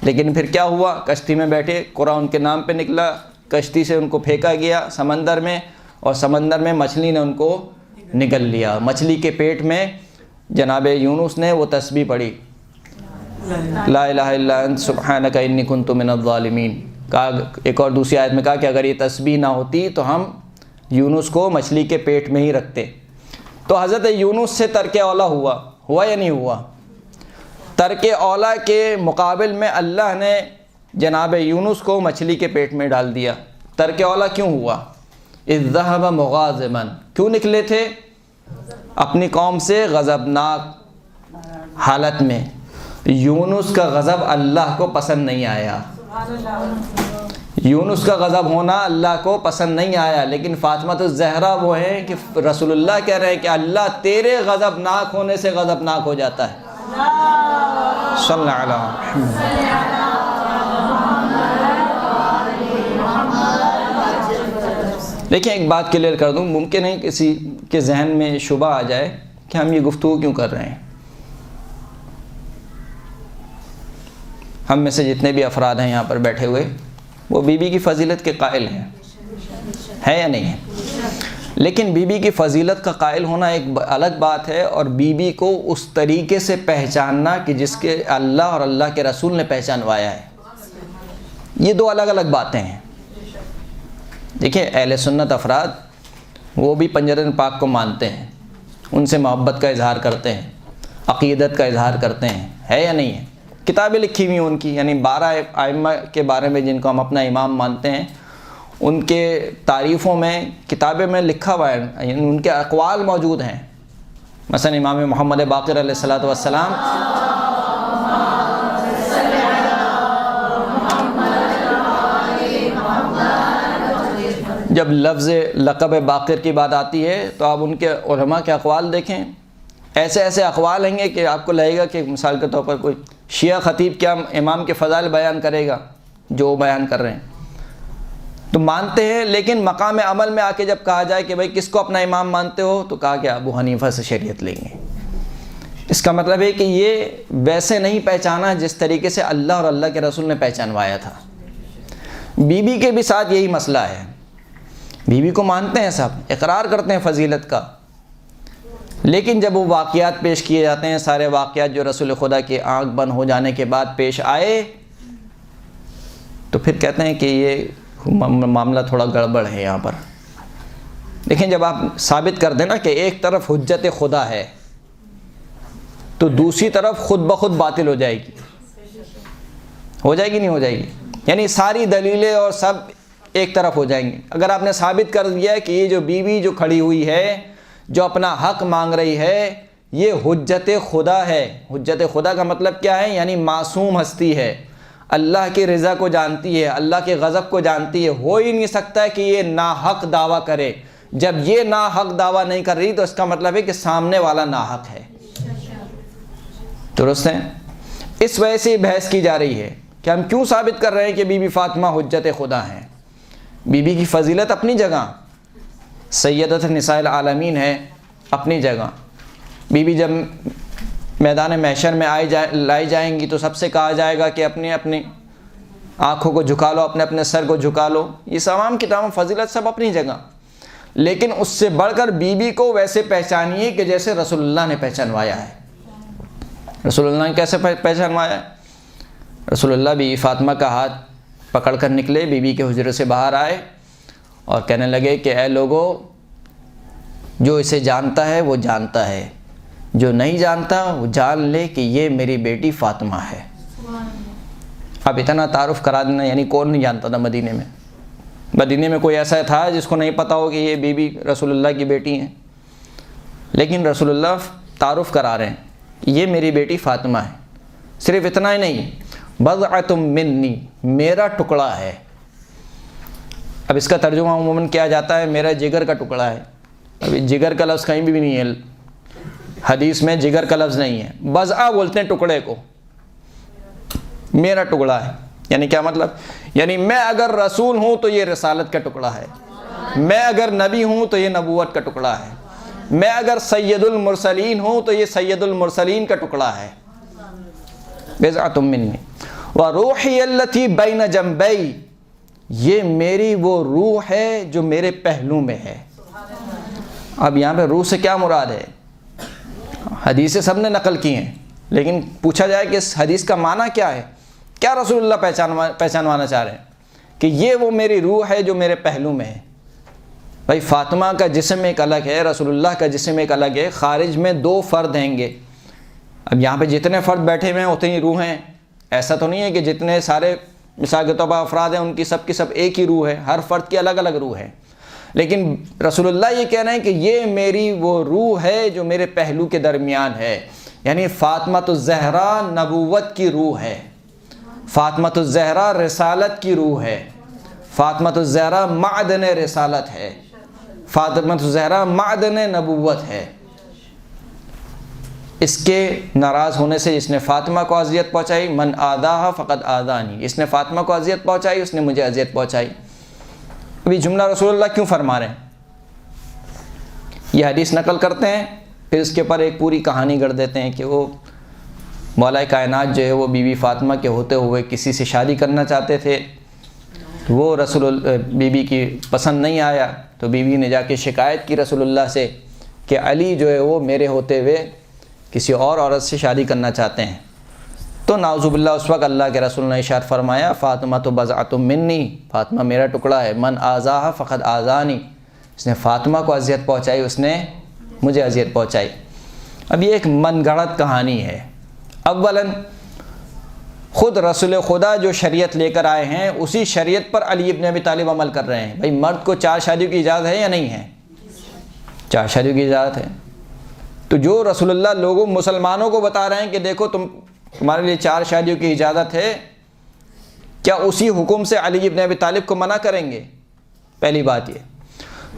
لیکن پھر کیا ہوا؟ کشتی میں بیٹھے، قرآن کے نام پہ نکلا، کشتی سے ان کو پھینکا گیا سمندر میں، اور سمندر میں مچھلی نے ان کو نگل لیا۔ مچھلی کے پیٹ میں جناب یونس نے وہ تسبیح پڑھی، لا الہ الا انت سبحانک انی کنت من الظالمین۔ کہا ایک اور دوسری آیت میں کہا کہ اگر یہ تسبیح نہ ہوتی تو ہم یونس کو مچھلی کے پیٹ میں ہی رکھتے۔ تو حضرت یونس سے ترک اولا ہوا یا نہیں ہوا؟ ترک اولا کے مقابل میں اللہ نے جناب یونس کو مچھلی کے پیٹ میں ڈال دیا۔ ترک اولا کیوں ہوا؟ اذ ذهب مغاضبا، کیوں نکلے تھے؟ اپنی قوم سے غضبناک حالت میں۔ یونس کا غضب اللہ کو پسند نہیں آیا، یونس کا غضب ہونا اللہ کو پسند نہیں آیا، لیکن فاطمہ الزہرا وہ ہیں کہ رسول اللہ کہہ رہے ہیں کہ اللہ تیرے غضبناک ہونے سے غضبناک ہو جاتا ہے۔ صلی اللہ علیہ وسلم۔ دیکھیں ایک بات کلیئر کر دوں، ممکن ہے کسی کے ذہن میں شبہ آ جائے کہ ہم یہ گفتگو کیوں کر رہے ہیں۔ ہم میں سے جتنے بھی افراد ہیں یہاں پر بیٹھے ہوئے وہ بی بی کی فضیلت کے قائل ہیں، ہے یا نہیں ہے؟ لیکن بی بی کی فضیلت کا قائل ہونا ایک الگ بات ہے، اور بی بی کو اس طریقے سے پہچاننا کہ جس کے اللہ اور اللہ کے رسول نے پہچانوایا ہے، یہ دو الگ الگ باتیں ہیں۔ دیکھیں اہل سنت افراد وہ بھی پنجرن پاک کو مانتے ہیں، ان سے محبت کا اظہار کرتے ہیں، عقیدت کا اظہار کرتے ہیں، ہے یا نہیں ہے؟ کتابیں لکھی ہوئی ہیں ان کی، یعنی 12 ائمہ کے بارے میں جن کو ہم اپنا امام مانتے ہیں، ان کے تعریفوں میں کتابیں میں لکھا ہوا ہے، یعنی ان کے اقوال موجود ہیں۔ مثلا امام محمد باقر علیہ الصلوۃ والسلام جب لفظ لقب باقر کی بات آتی ہے تو آپ ان کے علماء کے اقوال دیکھیں، ایسے ایسے اقوال ہیں گے کہ آپ کو لگے گا کہ مثال کے طور پر کوئی شیعہ خطیب کیا امام کے فضائل بیان کرے گا جو بیان کر رہے ہیں، تو مانتے ہیں، لیکن مقام عمل میں آ کے جب کہا جائے کہ بھائی کس کو اپنا امام مانتے ہو، تو کہا کہ ابو حنیفہ سے شریعت لیں گے۔ اس کا مطلب ہے کہ یہ ویسے نہیں پہچانا جس طریقے سے اللہ اور اللہ کے رسول نے پہچانوایا تھا۔ بی بی کے بھی ساتھ یہی مسئلہ ہے، بی بی کو مانتے ہیں، سب اقرار کرتے ہیں فضیلت کا، لیکن جب وہ واقعات پیش کیے جاتے ہیں، سارے واقعات جو رسول خدا کی آنکھ بند ہو جانے کے بعد پیش آئے، تو پھر کہتے ہیں کہ یہ معاملہ تھوڑا گڑبڑ ہے یہاں پر۔ دیکھیں جب آپ ثابت کر دیں نا کہ ایک طرف حجت خدا ہے تو دوسری طرف خود بخود باطل ہو جائے گی، ہو جائے گی نہیں ہو جائے گی؟ یعنی ساری دلیلیں اور سب ایک طرف ہو جائیں گی۔ اگر آپ نے ثابت کر دیا ہے کہ یہ جو بیوی جو کھڑی ہوئی ہے، جو اپنا حق مانگ رہی ہے، یہ حجت خدا ہے۔ حجت خدا کا مطلب کیا ہے؟ یعنی معصوم ہستی ہے، اللہ کی رضا کو جانتی ہے، اللہ کے غضب کو جانتی ہے، ہو ہی نہیں سکتا ہے کہ یہ ناحق دعویٰ کرے۔ جب یہ ناحق دعویٰ نہیں کر رہی تو اس کا مطلب ہے کہ سامنے والا ناحق ہے۔ درست ہے؟ اس وجہ سے بحث کی جا رہی ہے کہ ہم کیوں ثابت کر رہے ہیں کہ بی بی فاطمہ حجت خدا ہیں۔ بی بی کی فضیلت اپنی جگہ، سیدۃ نساء العالمین ہے اپنی جگہ۔ بی بی جب میدان محشر میں لائی جائیں گی تو سب سے کہا جائے گا کہ اپنی اپنی آنکھوں کو جھکا لو، اپنے اپنے سر کو جھکا لو۔ یہ تمام کی تمام فضیلت سب اپنی جگہ، لیکن اس سے بڑھ کر بی بی کو ویسے پہچانیے کہ جیسے رسول اللہ نے پہچانوایا ہے۔ رسول اللہ نے کیسے پہچانوایا ہے؟ رسول اللہ بی فاطمہ کا ہاتھ پکڑ کر نکلے، بی بی کے حجرے سے باہر آئے اور کہنے لگے کہ اے لوگو، جو اسے جانتا ہے وہ جانتا ہے، جو نہیں جانتا وہ جان لے کہ یہ میری بیٹی فاطمہ ہے۔ اب اتنا تعارف کرا دینا، یعنی کون نہیں جانتا تھا مدینے میں؟ مدینے میں کوئی ایسا تھا جس کو نہیں پتا ہو کہ یہ بی بی رسول اللہ کی بیٹی ہیں؟ لیکن رسول اللہ تعارف کرا رہے ہیں، یہ میری بیٹی فاطمہ ہے۔ صرف اتنا ہی نہیں، بضعۃ منی، میرا ٹکڑا ہے۔ اب اس کا ترجمہ عموماً کیا جاتا ہے میرا جگر کا ٹکڑا ہے۔ ابھی جگر کا لفظ کہیں بھی نہیں ہے، حدیث میں جگر کا لفظ نہیں ہے، بضع بولتے ہیں ٹکڑے کو، میرا ٹکڑا ہے۔ یعنی کیا مطلب؟ یعنی میں اگر رسول ہوں تو یہ رسالت کا ٹکڑا ہے، میں اگر نبی ہوں تو یہ نبوت کا ٹکڑا ہے، میں اگر سید المرسلین ہوں تو یہ سید المرسلین کا ٹکڑا ہے۔ بضعۃ منی وروحی التی بین جنبی، یہ میری وہ روح ہے جو میرے پہلو میں ہے۔ اب یہاں پہ روح سے کیا مراد ہے؟ حدیثیں سب نے نقل کی ہیں، لیکن پوچھا جائے کہ اس حدیث کا معنی کیا ہے، کیا رسول اللہ پہچانوانا چاہ رہے ہیں کہ یہ وہ میری روح ہے جو میرے پہلو میں ہے۔ بھائی فاطمہ کا جسم ایک الگ ہے، رسول اللہ کا جسم ایک الگ ہے، خارج میں دو فرد ہیں گے۔ اب یہاں پہ جتنے فرد بیٹھے ہوئے ہیں اتنی روح ہیں، ایسا تو نہیں ہے کہ جتنے سارے مثال کے طور پر افراد ہیں ان کی سب ایک ہی روح ہے، ہر فرد کی الگ الگ روح ہے، لیکن رسول اللہ یہ کہہ رہے ہیں کہ یہ میری وہ روح ہے جو میرے پہلو کے درمیان ہے، یعنی فاطمہ الزہرا نبوت کی روح ہے، فاطمہ الزہرا رسالت کی روح ہے، فاطمہ الزہرا معدن رسالت ہے، فاطمہ الزہرا معدن نبوت ہے۔ اس کے ناراض ہونے سے جس نے فاطمہ کو اذیت پہنچائی، من آذاہا فقد آذانی، اس نے فاطمہ کو اذیت پہنچائی اس نے مجھے اذیت پہنچائی۔ ابھی جملہ رسول اللہ کیوں فرما رہے ہیں؟ یہ حدیث نقل کرتے ہیں، پھر اس کے اوپر ایک پوری کہانی گڑھ دیتے ہیں کہ وہ مولا کائنات جو ہے وہ بی بی فاطمہ کے ہوتے ہوئے کسی سے شادی کرنا چاہتے تھے، وہ بی بی کی پسند نہیں آیا تو بی بی نے جا کے شکایت کی رسول اللہ سے کہ علی جو ہے وہ میرے ہوتے ہوئے کسی اور عورت سے شادی کرنا چاہتے ہیں۔ تو نعوذ باللہ اس وقت اللہ کے رسول نے ارشاد فرمایا فاطمہ تو بضعۃ منی، فاطمہ میرا ٹکڑا ہے، من آذاہا فقد آذانی، اس نے فاطمہ کو اذیت پہنچائی اس نے مجھے اذیت پہنچائی۔ اب یہ ایک من گھڑت کہانی ہے۔ اولاً خود رسول خدا جو شریعت لے کر آئے ہیں اسی شریعت پر علی ابن ابی طالب عمل کر رہے ہیں۔ بھائی مرد کو 4 شادیوں کی اجازت ہے یا نہیں ہے؟ 4 شادیوں کی اجازت ہے۔ تو جو رسول اللہ لوگوں مسلمانوں کو بتا رہے ہیں کہ دیکھو تمہارے لیے 4 شادیوں کی اجازت ہے، کیا اسی حکم سے علی ابن ابی طالب کو منع کریں گے؟ پہلی بات یہ۔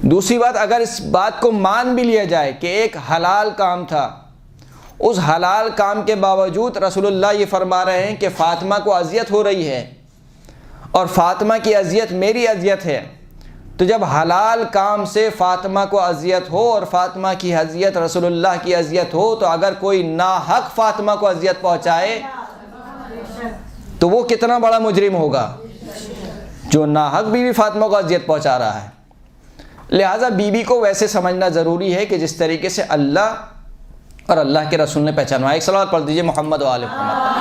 دوسری بات، اگر اس بات کو مان بھی لیا جائے کہ ایک حلال کام تھا، اس حلال کام کے باوجود رسول اللہ یہ فرما رہے ہیں کہ فاطمہ کو اذیت ہو رہی ہے اور فاطمہ کی اذیت میری اذیت ہے، تو جب حلال کام سے فاطمہ کو اذیت ہو اور فاطمہ کی اذیت رسول اللہ کی اذیت ہو، تو اگر کوئی ناحق فاطمہ کو اذیت پہنچائے تو وہ کتنا بڑا مجرم ہوگا جو ناحق بی بی فاطمہ کو اذیت پہنچا رہا ہے۔ لہٰذا بی بی کو ویسے سمجھنا ضروری ہے کہ جس طریقے سے اللہ اور اللہ کے رسول نے پہچانوایا۔ ایک صلوات پڑھ دیجئے محمد و آل محمد۔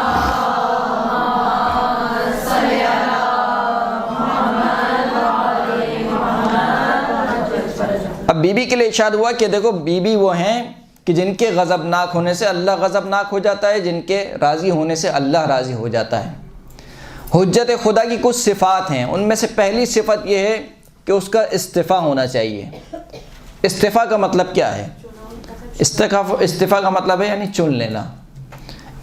اب بی بی کے لیے ارشاد ہوا کہ دیکھو بی بی وہ ہیں کہ جن کے غضبناک ہونے سے اللہ غضبناک ہو جاتا ہے، جن کے راضی ہونے سے اللہ راضی ہو جاتا ہے۔ حجت خدا کی کچھ صفات ہیں، ان میں سے پہلی صفت یہ ہے کہ اس کا استعفاء ہونا چاہیے۔ استعفاء کا مطلب کیا ہے؟ استعفاء کا مطلب ہے یعنی چن لینا۔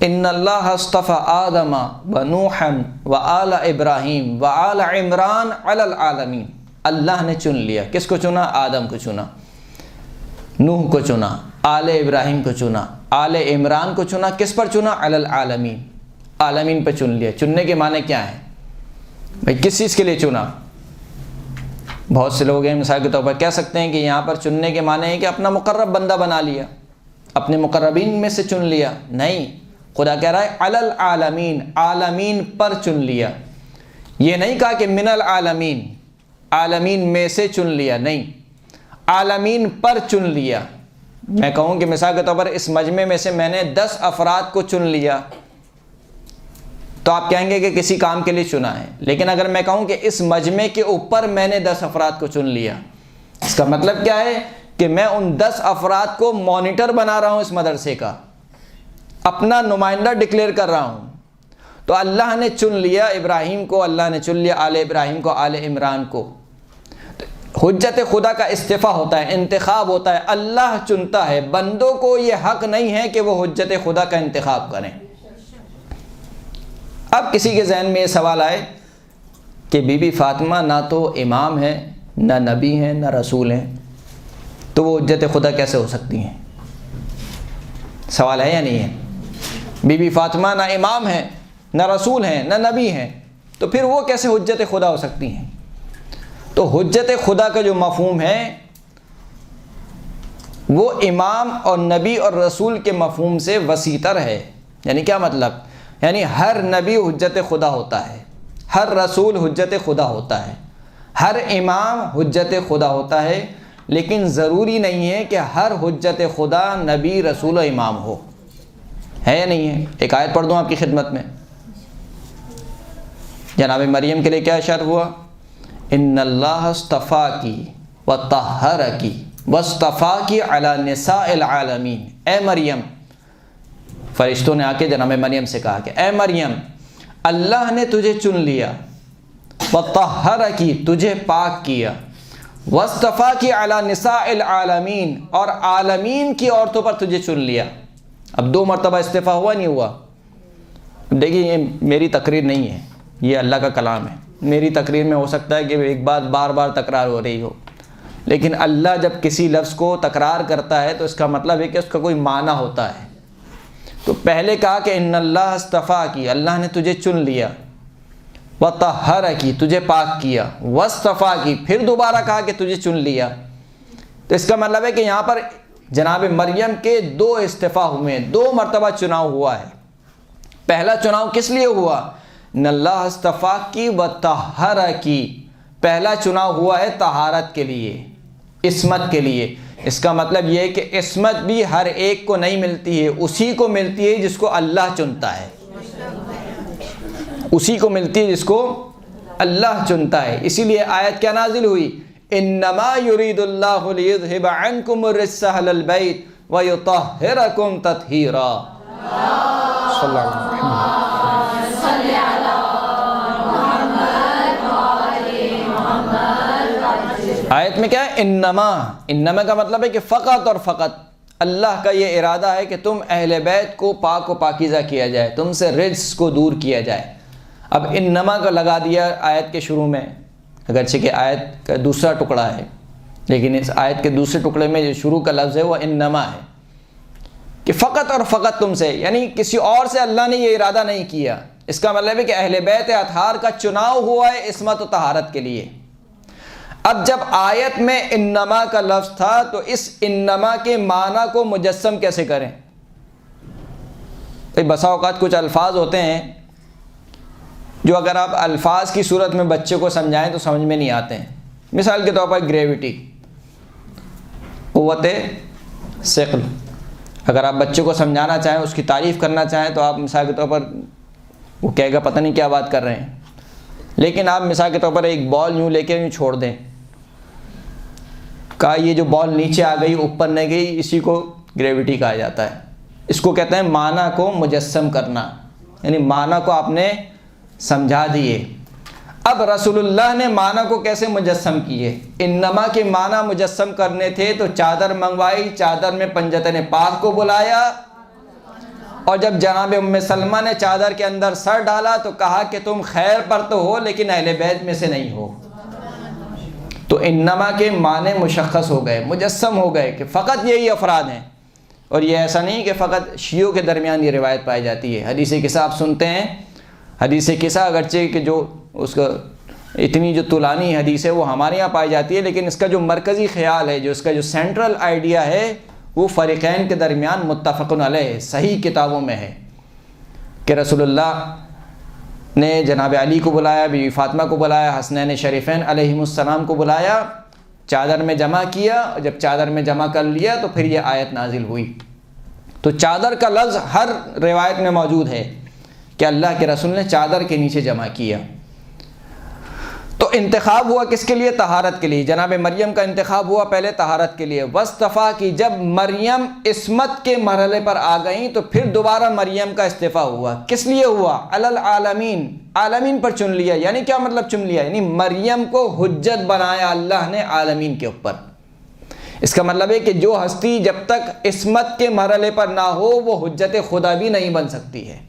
ان اللہ اصطفى آدم ونوح وآل ابراہیم وآل عمران علی العالمین۔ اللہ نے چن لیا، کس کو چنا؟ آدم کو چنا، نوح کو چنا، آل ابراہیم کو چنا، آل عمران کو چنا، کس پر چنا؟ علی العالمین، عالمین پہ چن لیا۔ چننے کے معنی کیا ہیں بھائی؟ کس چیز کے لیے چنا؟ بہت سے لوگ ہیں مثال کے طور پر کہہ سکتے ہیں کہ یہاں پر چننے کے معنی ہے کہ اپنا مقرب بندہ بنا لیا، اپنے مقربین میں سے چن لیا۔ نہیں، خدا کہہ رہا ہے علی العالمین، عالمین پر چن لیا۔ یہ نہیں کہا کہ من العالمین، عالمین میں سے چن لیا، نہیں، عالمین پر چن لیا۔ میں کہوں کہ مثال کے طور پر اس مجمع میں سے میں نے 10 افراد کو چن لیا تو آپ کہیں گے کہ کسی کام کے لیے چنا ہے، لیکن اگر میں کہوں کہ اس مجمع کے اوپر میں نے 10 افراد کو چن لیا، اس کا مطلب کیا ہے کہ میں ان 10 افراد کو مانیٹر بنا رہا ہوں، اس مدرسے کا اپنا نمائندہ ڈکلیئر کر رہا ہوں۔ تو اللہ نے چن لیا ابراہیم کو، اللہ نے چن لیا آل ابراہیم کو، آل عمران کو۔ حجت خدا کا استعفاء ہوتا ہے، انتخاب ہوتا ہے، اللہ چنتا ہے۔ بندوں کو یہ حق نہیں ہے کہ وہ حجت خدا کا انتخاب کریں۔ اب کسی کے ذہن میں یہ سوال آئے کہ بی بی فاطمہ نہ تو امام ہے، نہ نبی ہیں، نہ رسول ہیں، تو وہ حجت خدا کیسے ہو سکتی ہیں؟ سوال ہے یا نہیں ہے؟ بی بی فاطمہ نہ امام ہے، نہ رسول ہیں، نہ نبی ہیں، تو پھر وہ کیسے حجت خدا ہو سکتی ہیں؟ تو حجت خدا کا جو مفہوم ہے وہ امام اور نبی اور رسول کے مفہوم سے وسیع تر ہے۔ یعنی کیا مطلب؟ یعنی ہر نبی حجت خدا ہوتا ہے، ہر رسول حجت خدا ہوتا ہے، ہر امام حجت خدا ہوتا ہے، لیکن ضروری نہیں ہے کہ ہر حجت خدا نبی رسول و امام ہو. ہے یا نہیں ہے؟ ایک آیت پڑھ دوں آپ کی خدمت میں. جناب مریم کے لیے کیا اشارہ ہوا؟ ان اللہ اصطفاکی وطہرکی واصطفاکی علی نساء العالمین. اے مریم، فرشتوں نے آ کے جناب مریم سے کہا کہ اے مریم، اللہ نے تجھے چن لیا، وطہرکی، تجھے پاک کیا، واصطفاکی علی نساء العالمین، اور عالمین کی عورتوں پر تجھے چن لیا. اب 2 مرتبہ استفا ہوا نہیں ہوا؟ دیکھیے یہ میری تقریر نہیں ہے، یہ اللہ کا کلام ہے. میری تقریر میں ہو سکتا ہے کہ ایک بات بار بار تکرار ہو رہی ہو، لیکن اللہ جب کسی لفظ کو تکرار کرتا ہے تو اس کا مطلب ہے کہ اس کا کوئی معنی ہوتا ہے. تو پہلے کہا کہ ان اللہ اصطفاکی، اللہ نے تجھے چن لیا، وطہرکی، تجھے پاک کیا، واصطفاکی، پھر دوبارہ کہا کہ تجھے چن لیا. تو اس کا مطلب ہے کہ یہاں پر جناب مریم کے 2 استفا ہوئے ہیں، 2 مرتبہ چناؤ ہوا ہے. پہلا چناؤ کس لیے ہوا؟ ان اللہ اصطفاکی وطہرکی، پہلا چناؤ ہوا ہے طہارت کے لیے، عصمت کے لیے. اس کا مطلب یہ ہے کہ عصمت بھی ہر ایک کو نہیں ملتی ہے، اسی کو ملتی ہے جس کو اللہ چنتا ہے، اسی کو ملتی ہے جس کو اللہ چنتا ہے. اسی لیے آیت کیا نازل ہوئی؟ انما یرید اللہ لیذھب عنکم الرجس اہل البیت ویطہرکم تطہیرا. صلی اللہ علیہ وسلم. آیت میں کیا ہے؟ انما کا مطلب ہے کہ فقط اور فقط اللہ کا یہ ارادہ ہے کہ تم اہل بیت کو پاک و پاکیزہ کیا جائے، تم سے رجس کو دور کیا جائے. اب انما کا لگا دیا آیت کے شروع میں، اگرچہ کہ آیت کا دوسرا ٹکڑا ہے، لیکن اس آیت کے دوسرے ٹکڑے میں جو شروع کا لفظ ہے وہ انما ہے، کہ فقط اور فقط تم سے، یعنی کسی اور سے اللہ نے یہ ارادہ نہیں کیا. اس کا مطلب ہے کہ اہل بیت اطہار کا چناؤ ہوا ہے عصمت و طہارت کے لیے. اب جب آیت میں انما کا لفظ تھا تو اس انما کے معنی کو مجسم کیسے کریں؟ بسا اوقات کچھ الفاظ ہوتے ہیں جو اگر آپ الفاظ کی صورت میں بچے کو سمجھائیں تو سمجھ میں نہیں آتے ہیں. مثال کے طور پر گریوٹی، قوت ثقل، اگر آپ بچے کو سمجھانا چاہیں، اس کی تعریف کرنا چاہیں تو آپ مثال کے طور پر، وہ کہے گا پتہ نہیں کیا بات کر رہے ہیں، لیکن آپ مثال کے طور پر ایک بال یوں لے کے یوں چھوڑ دیں، کہا یہ جو بال نیچے آ گئی اوپر نہیں گئی، اسی کو گریوٹی کہا جاتا ہے. اس کو کہتے ہیں معنی کو مجسم کرنا، یعنی معنی کو آپ نے سمجھا دیے. اب رسول اللہ نے معنی کو کیسے مجسم کیے؟ انما کے معنی مجسم کرنے تھے تو چادر منگوائی، چادر میں پنجتن پاک کو بلایا، اور جب جناب ام سلمہ نے چادر کے اندر سر ڈالا تو کہا کہ تم خیر پر تو ہو لیکن اہل بیت میں سے نہیں ہو. تو انما کے معنی مشخص ہو گئے، مجسم ہو گئے کہ فقط یہی افراد ہیں. اور یہ ایسا نہیں کہ فقط شیعوں کے درمیان یہ روایت پائی جاتی ہے. حدیث قصہ آپ سنتے ہیں، حدیث قصہ اگرچہ کہ جو اس کا اتنی جو طولانی حدیث ہے وہ ہمارے یہاں پائی جاتی ہے، لیکن اس کا جو مرکزی خیال ہے، جو اس کا جو سینٹرل آئیڈیا ہے، وہ فریقین کے درمیان متفق علیہ صحیح کتابوں میں ہے کہ رسول اللہ نے جناب علی کو بلایا، بی بی فاطمہ کو بلایا، حسنین شریفین علیہم السلام کو بلایا، چادر میں جمع کیا، اور جب چادر میں جمع کر لیا تو پھر یہ آیت نازل ہوئی. تو چادر کا لفظ ہر روایت میں موجود ہے کہ اللہ کے رسول نے چادر کے نیچے جمع کیا. تو انتخاب ہوا کس کے لیے؟ طہارت کے لیے. جناب مریم کا انتخاب ہوا پہلے طہارت کے لیے. واصطفا کی جب مریم عصمت کے مرحلے پر آ گئیں تو پھر دوبارہ مریم کا استعفا ہوا. کس لیے ہوا؟ علی العالمین، عالمین پر چن لیا. یعنی کیا مطلب چن لیا؟ یعنی مریم کو حجت بنایا اللہ نے عالمین کے اوپر. اس کا مطلب ہے کہ جو ہستی جب تک عصمت کے مرحلے پر نہ ہو وہ حجت خدا بھی نہیں بن سکتی ہے.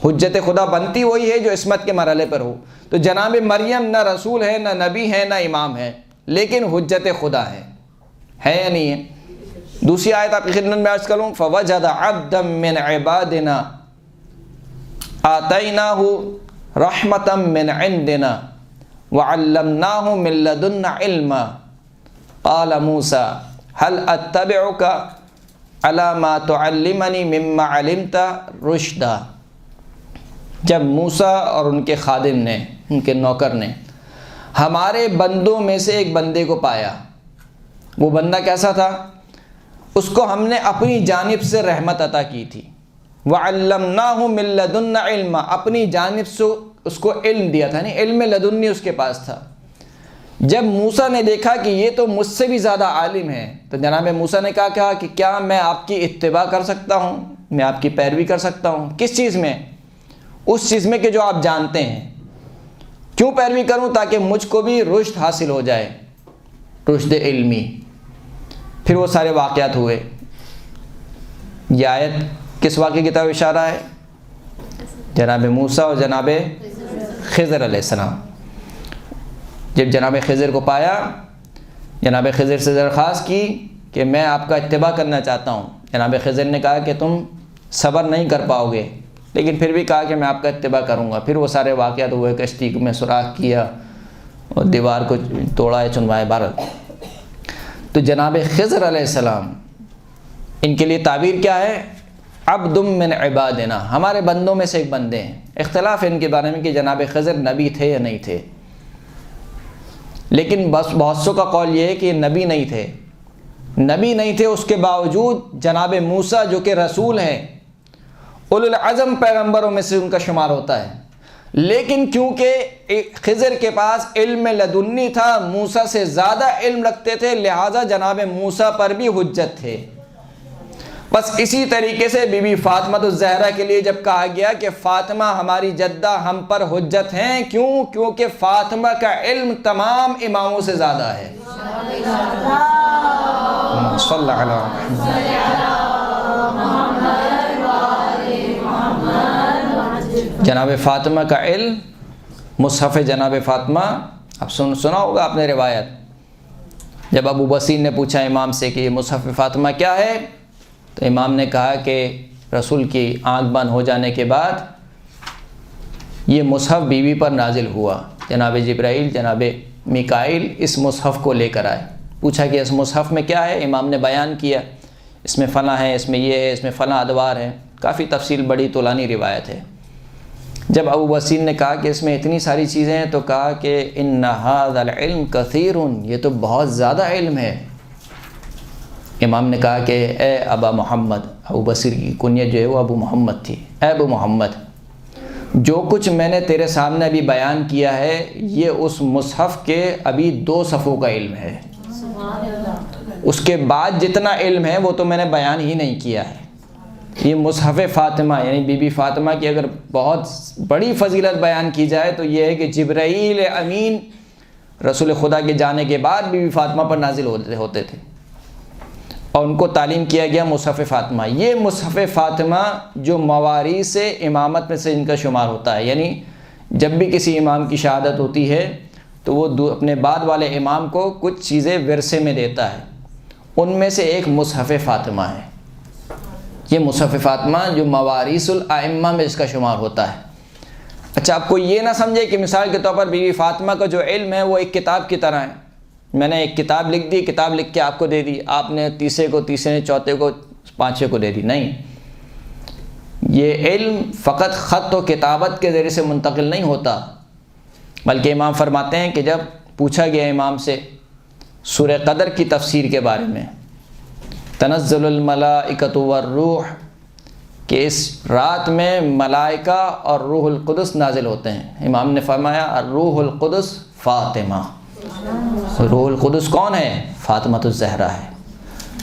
حجت خدا بنتی وہی ہے جو عصمت کے مرحلے پر ہو. تو جناب مریم نہ رسول ہے، نہ نبی ہے، نہ امام ہے، لیکن حجت خدا ہے یا نہیں ہے؟ دوسری آیت آپ کی خدمت میں عرض کروں، فوجد عبدا من عبادنا آتیناہ رحمتا من عندنا وعلمناہ من لدنا علما قال موسیٰ هل اتبعک علی ما تعلمنی مما علمت رشدا. جب موسیٰ اور ان کے خادم نے، ان کے نوکر نے ہمارے بندوں میں سے ایک بندے کو پایا، وہ بندہ کیسا تھا؟ اس کو ہم نے اپنی جانب سے رحمت عطا کی تھی، وَعَلَّمْنَاهُ مِن لَّدُنَّا عِلْمًا، اپنی جانب سے اس کو علم دیا تھا، یعنی علم لدنی اس کے پاس تھا۔ جب موسیٰ نے دیکھا کہ یہ تو مجھ سے بھی زیادہ عالم ہے، تو جناب موسیٰ نے کہا کہ کیا میں آپ کی اتباع کر سکتا ہوں، میں آپ کی پیروی کر سکتا ہوں؟ کس چیز میں؟ اس چیز میں کہ جو آپ جانتے ہیں۔ کیوں پیروی کروں؟ تاکہ مجھ کو بھی رشد حاصل ہو جائے، رشد علمی۔ پھر وہ سارے واقعات ہوئے۔ یہ آیت کس واقعے کی طرف اشارہ ہے؟ جناب موسیٰ اور جناب خضر علیہ السلام۔ جب جناب خضر کو پایا، جناب خضر سے درخواست کی کہ میں آپ کا اتباع کرنا چاہتا ہوں۔ جناب خضر نے کہا کہ تم صبر نہیں کر پاؤ گے، لیکن پھر بھی کہا کہ میں آپ کا اتباع کروں گا۔ پھر وہ سارے واقعات ہوئے، کشتی میں سوراخ کیا اور دیوار کو توڑا ہے، چنوائے بھارت۔ تو جناب خضر علیہ السلام، ان کے لیے تعبیر کیا ہے؟ عبد من عبادنا، ہمارے بندوں میں سے ایک بندے ہیں۔ اختلاف ہے ان کے بارے میں کہ جناب خضر نبی تھے یا نہیں تھے، لیکن بس بہت سو کا قول یہ ہے کہ نبی نہیں تھے۔ نبی نہیں تھے، اس کے باوجود جناب موسیٰ جو کہ رسول ہیں، اولو العزم پیغمبروں میں سے ان کا شمار ہوتا ہے، لیکن کیونکہ خضر کے پاس علم لدنی تھا، موسیٰ سے زیادہ علم رکھتے تھے، لہٰذا جناب موسیٰ پر بھی حجت تھے۔ بس اسی طریقے سے بی بی فاطمہ الزہرا کے لیے جب کہا گیا کہ فاطمہ ہماری جدہ ہم پر حجت ہیں، کیوں؟ کیونکہ فاطمہ کا علم تمام اماموں سے زیادہ ہے۔ صلی اللہ علیہ وسلم۔ جناب فاطمہ کا علم، مصحف جناب فاطمہ، اب سنا ہوگا آپ نے روایت، جب ابو بصیر نے پوچھا امام سے کہ یہ مصحف فاطمہ کیا ہے، تو امام نے کہا کہ رسول کی آنکھ بند ہو جانے کے بعد یہ مصحف بیوی پر نازل ہوا۔ جناب جبرائیل، جناب میکائیل اس مصحف کو لے کر آئے۔ پوچھا کہ اس مصحف میں کیا ہے؟ امام نے بیان کیا، اس میں فلاں ہے، اس میں یہ ہے، اس میں فلاں ادوار ہے، کافی تفصیل، بڑی طولانی روایت ہے۔ جب ابو بصیر نے کہا کہ اس میں اتنی ساری چیزیں ہیں، تو کہا کہ ان ھذا العلم کثیر، یہ تو بہت زیادہ علم ہے۔ امام نے کہا کہ اے ابا محمد، ابو بصیر کی کنیت جو ہے وہ ابو محمد تھی، اے ابو محمد، جو کچھ میں نے تیرے سامنے ابھی بیان کیا ہے، یہ اس مصحف کے ابھی 2 صفحوں کا علم ہے، اس کے بعد جتنا علم ہے وہ تو میں نے بیان ہی نہیں کیا ہے۔ یہ مصحف فاطمہ، یعنی بی بی فاطمہ کی اگر بہت بڑی فضیلت بیان کی جائے تو یہ ہے کہ جبرائیل امین رسول خدا کے جانے کے بعد بی بی فاطمہ پر نازل ہوتے تھے، اور ان کو تعلیم کیا گیا مصحف فاطمہ۔ یہ مصحف فاطمہ جو مواریث امامت میں سے ان کا شمار ہوتا ہے، یعنی جب بھی کسی امام کی شہادت ہوتی ہے تو وہ اپنے بعد والے امام کو کچھ چیزیں ورثے میں دیتا ہے، ان میں سے ایک مصحف فاطمہ ہے۔ یہ مصحف فاطمہ جو مواریث الائمہ میں اس کا شمار ہوتا ہے۔ اچھا، آپ کو یہ نہ سمجھے کہ مثال کے طور پر بی بی فاطمہ کا جو علم ہے وہ ایک کتاب کی طرح ہے، میں نے ایک کتاب لکھ دی، کتاب لکھ کے آپ کو دے دی، آپ نے تیسرے کو، تیسرے نے چوتھے کو، پانچویں کو دے دی، نہیں۔ یہ علم فقط خط و کتابت کے ذریعے سے منتقل نہیں ہوتا، بلکہ امام فرماتے ہیں کہ جب پوچھا گیا امام سے سورہ قدر کی تفسیر کے بارے میں، تنزل الملائکۃ والروح، کہ اس رات میں ملائکہ اور روح القدس نازل ہوتے ہیں، امام نے فرمایا الروح القدس فاطمہ، روح القدس کون ہے؟ فاطمہ الزہرا ہے۔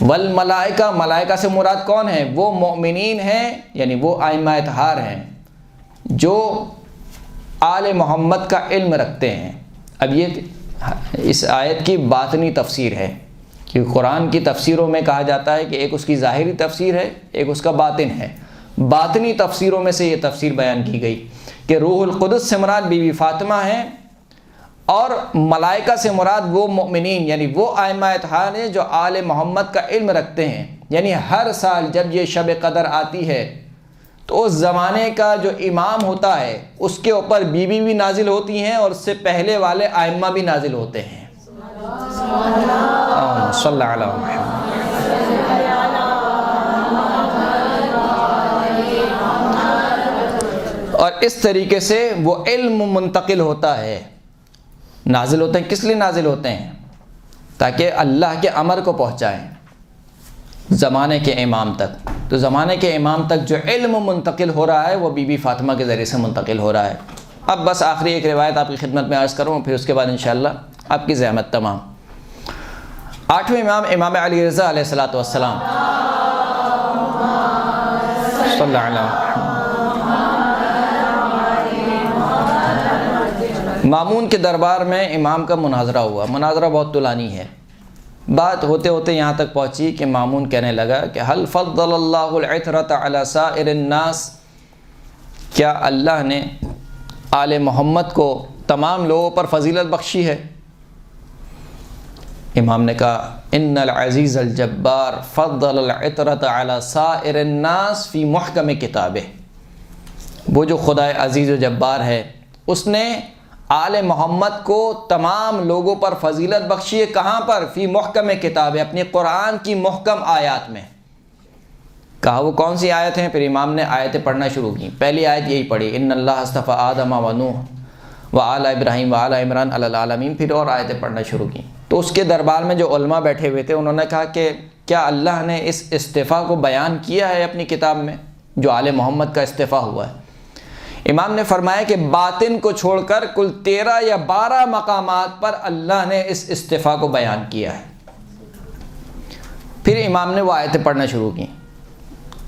والملائکہ، ملائکہ سے مراد کون ہے؟ وہ مومنین ہیں، یعنی وہ ائمہ اطہار ہیں جو آل محمد کا علم رکھتے ہیں۔ اب یہ اس آیت کی باطنی تفسیر ہے، کیونکہ قرآن کی تفسیروں میں کہا جاتا ہے کہ ایک اس کی ظاہری تفسیر ہے، ایک اس کا باطن ہے۔ باطنی تفسیروں میں سے یہ تفسیر بیان کی گئی کہ روح القدس سے مراد بی بی فاطمہ ہیں، اور ملائکہ سے مراد وہ مومنین، یعنی وہ ائمہ اطہار ہیں جو آل محمد کا علم رکھتے ہیں۔ یعنی ہر سال جب یہ شب قدر آتی ہے تو اس زمانے کا جو امام ہوتا ہے اس کے اوپر بیوی بھی نازل ہوتی ہیں، اور اس سے پہلے والے ائمہ بھی نازل ہوتے ہیں۔ صلی اللہ علیہ وسلم۔ اور اس طریقے سے وہ علم منتقل ہوتا ہے، نازل ہوتے ہیں۔ کس لیے نازل ہوتے ہیں؟ تاکہ اللہ کے امر کو پہنچائیں زمانے کے امام تک۔ تو زمانے کے امام تک جو علم منتقل ہو رہا ہے وہ بی بی فاطمہ کے ذریعے سے منتقل ہو رہا ہے۔ اب بس آخری ایک روایت آپ کی خدمت میں عرض کروں، پھر اس کے بعد انشاءاللہ آپ کی زحمت تمام۔ 8ویں امام، امام علی رضا علیہ الصلوۃ والسلام، صلی اللہ علیہ وسلم، مامون کے دربار میں امام کا مناظرہ ہوا۔ مناظرہ بہت طولانی ہے، بات ہوتے ہوتے یہاں تک پہنچی کہ مامون کہنے لگا کہ حل فضل اللہ العطرۃ علی سائر الناس، کیا اللہ نے آل محمد کو تمام لوگوں پر فضیلت بخشی ہے؟ امام نے کہا ان العزیز الجبار فضل العطرۃ علی سائر الناس فی محکم کتابہ، وہ جو خدا عزیز و جبار ہے اس نے آل محمد کو تمام لوگوں پر فضیلت بخشی ہے۔ کہاں پر؟ فی محکم کتابہ، اپنی قرآن کی محکم آیات میں۔ کہا وہ کون سی آیت ہیں؟ پھر امام نے آیتیں پڑھنا شروع کی۔ پہلی آیت یہی پڑھی ان اللہ اصطفیٰ آدم و نوح و آل ابراہیم و آل عمران علی العالمین، پھر اور آیتیں پڑھنا شروع کی۔ تو اس کے دربار میں جو علماء بیٹھے ہوئے تھے انہوں نے کہا کہ کیا اللہ نے اس اصطفاء کو بیان کیا ہے اپنی کتاب میں جو آل محمد کا اصطفاء ہوا ہے؟ امام نے فرمایا کہ باطن کو چھوڑ کر کل 13 یا 12 مقامات پر اللہ نے اس اصطفاء کو بیان کیا ہے۔ پھر امام نے وہ آیتیں پڑھنا شروع کی۔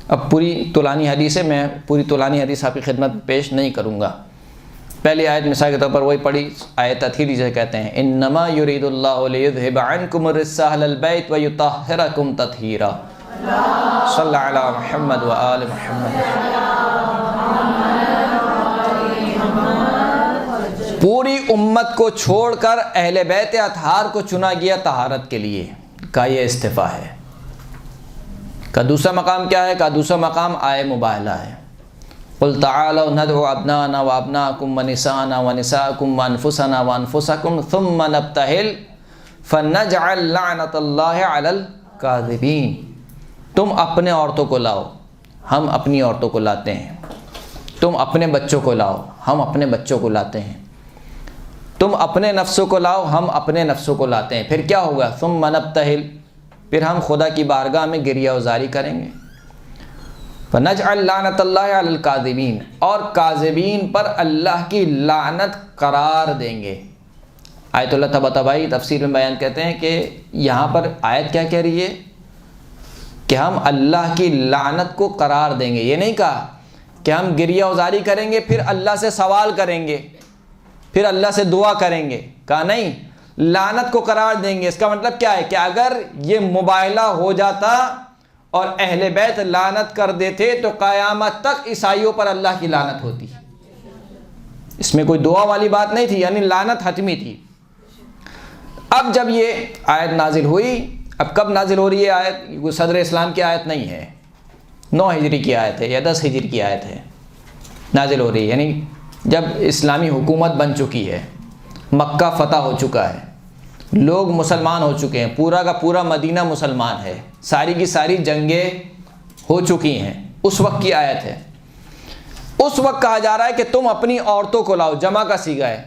اب پوری طولانی حدیث ہے، میں پوری طولانی حدیث آپ کی خدمت میں پیش نہیں کروں گا۔ پہلی آیت مثال کے طور پر وہی پڑھی، آیت تطہیری جسے کہتے ہیں، انما یرید اللہ لیذھب عنکم الرجس اہل البیت ویطہرکم تطہیرا، صلی اللہ علی محمد و آل محمد۔ پوری امت کو چھوڑ کر اہل بیت اطہار کو چنا گیا طہارت کے لیے، کا یہ اصطفاء ہے۔ کا دوسرا مقام کیا ہے؟ کا دوسرا مقام آئے مباہلہ ہے، قل تعالوا ندعو ابناءنا وابناءکم ونساءنا ونساءکم وانفسنا وانفسکم ثم نبتہل فنجعل لعنت اللہ علی الکاذبین۔ تم اپنے عورتوں کو لاؤ، ہم اپنی عورتوں کو لاتے ہیں، تم اپنے بچوں کو لاؤ، ہم اپنے بچوں کو لاتے ہیں، تم اپنے نفسوں کو لاؤ، ہم اپنے نفسوں کو لاتے ہیں۔ پھر کیا ہوگا؟ ثم نبتہل، پھر ہم خدا کی بارگاہ میں گریہ وزاری کریں گے۔ فنجعل لعنت اللہ علی الکاذبین، اور کاذبین پر اللہ کی لعنت قرار دیں گے۔ آیت اللہ طباطبائی تفسیر میں بیان کہتے ہیں کہ یہاں پر آیت کیا کہہ رہی ہے کہ ہم اللہ کی لعنت کو قرار دیں گے۔ یہ نہیں کہا کہ ہم گریہ وزاری کریں گے پھر اللہ سے سوال کریں گے، پھر اللہ سے دعا کریں گے، کہا نہیں، لعنت کو قرار دیں گے۔ اس کا مطلب کیا ہے کہ اگر یہ مباہلہ ہو جاتا اور اہل بیت لعنت کر دیتے تو قیامت تک عیسائیوں پر اللہ کی لعنت ہوتی۔ اس میں کوئی دعا والی بات نہیں تھی، یعنی لعنت حتمی تھی۔ اب جب یہ آیت نازل ہوئی، اب کب نازل ہو رہی ہے آیت؟ یہ صدر اسلام کی آیت نہیں ہے، 9 ہجری کی آیت ہے یا 10 ہجری کی آیت ہے، نازل ہو رہی ہے، یعنی جب اسلامی حکومت بن چکی ہے، مکہ فتح ہو چکا ہے، لوگ مسلمان ہو چکے ہیں، پورا کا پورا مدینہ مسلمان ہے، ساری کی ساری جنگیں ہو چکی ہیں، اس وقت کی آیت ہے۔ اس وقت کہا جا رہا ہے کہ تم اپنی عورتوں کو لاؤ، جمع کا صیغہ ہے،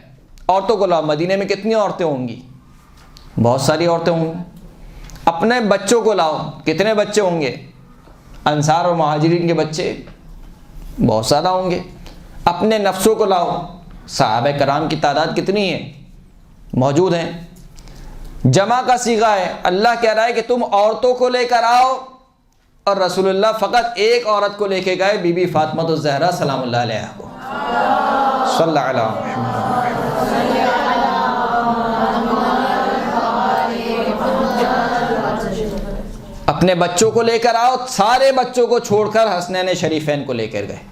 عورتوں کو لاؤ۔ مدینہ میں کتنی عورتیں ہوں گی؟ بہت ساری عورتیں ہوں گی۔ اپنے بچوں کو لاؤ، کتنے بچے ہوں گے؟ انصار اور مہاجرین کے بچے بہت زیادہ ہوں گے۔ اپنے نفسوں کو لاؤ، صحابہ کرام کی تعداد کتنی ہے؟ موجود ہیں۔ جمع کا صیغہ ہے، اللہ کہہ رہا ہے کہ تم عورتوں کو لے کر آؤ، اور رسول اللہ فقط ایک عورت کو لے کے گئے، بی بی فاطمہ الزہرا سلام اللہ علیہا کو، صلی اللہ علیہ وسلم۔ اپنے بچوں کو لے کر آؤ، سارے بچوں کو چھوڑ کر حسنین شریفین کو لے کر گئے۔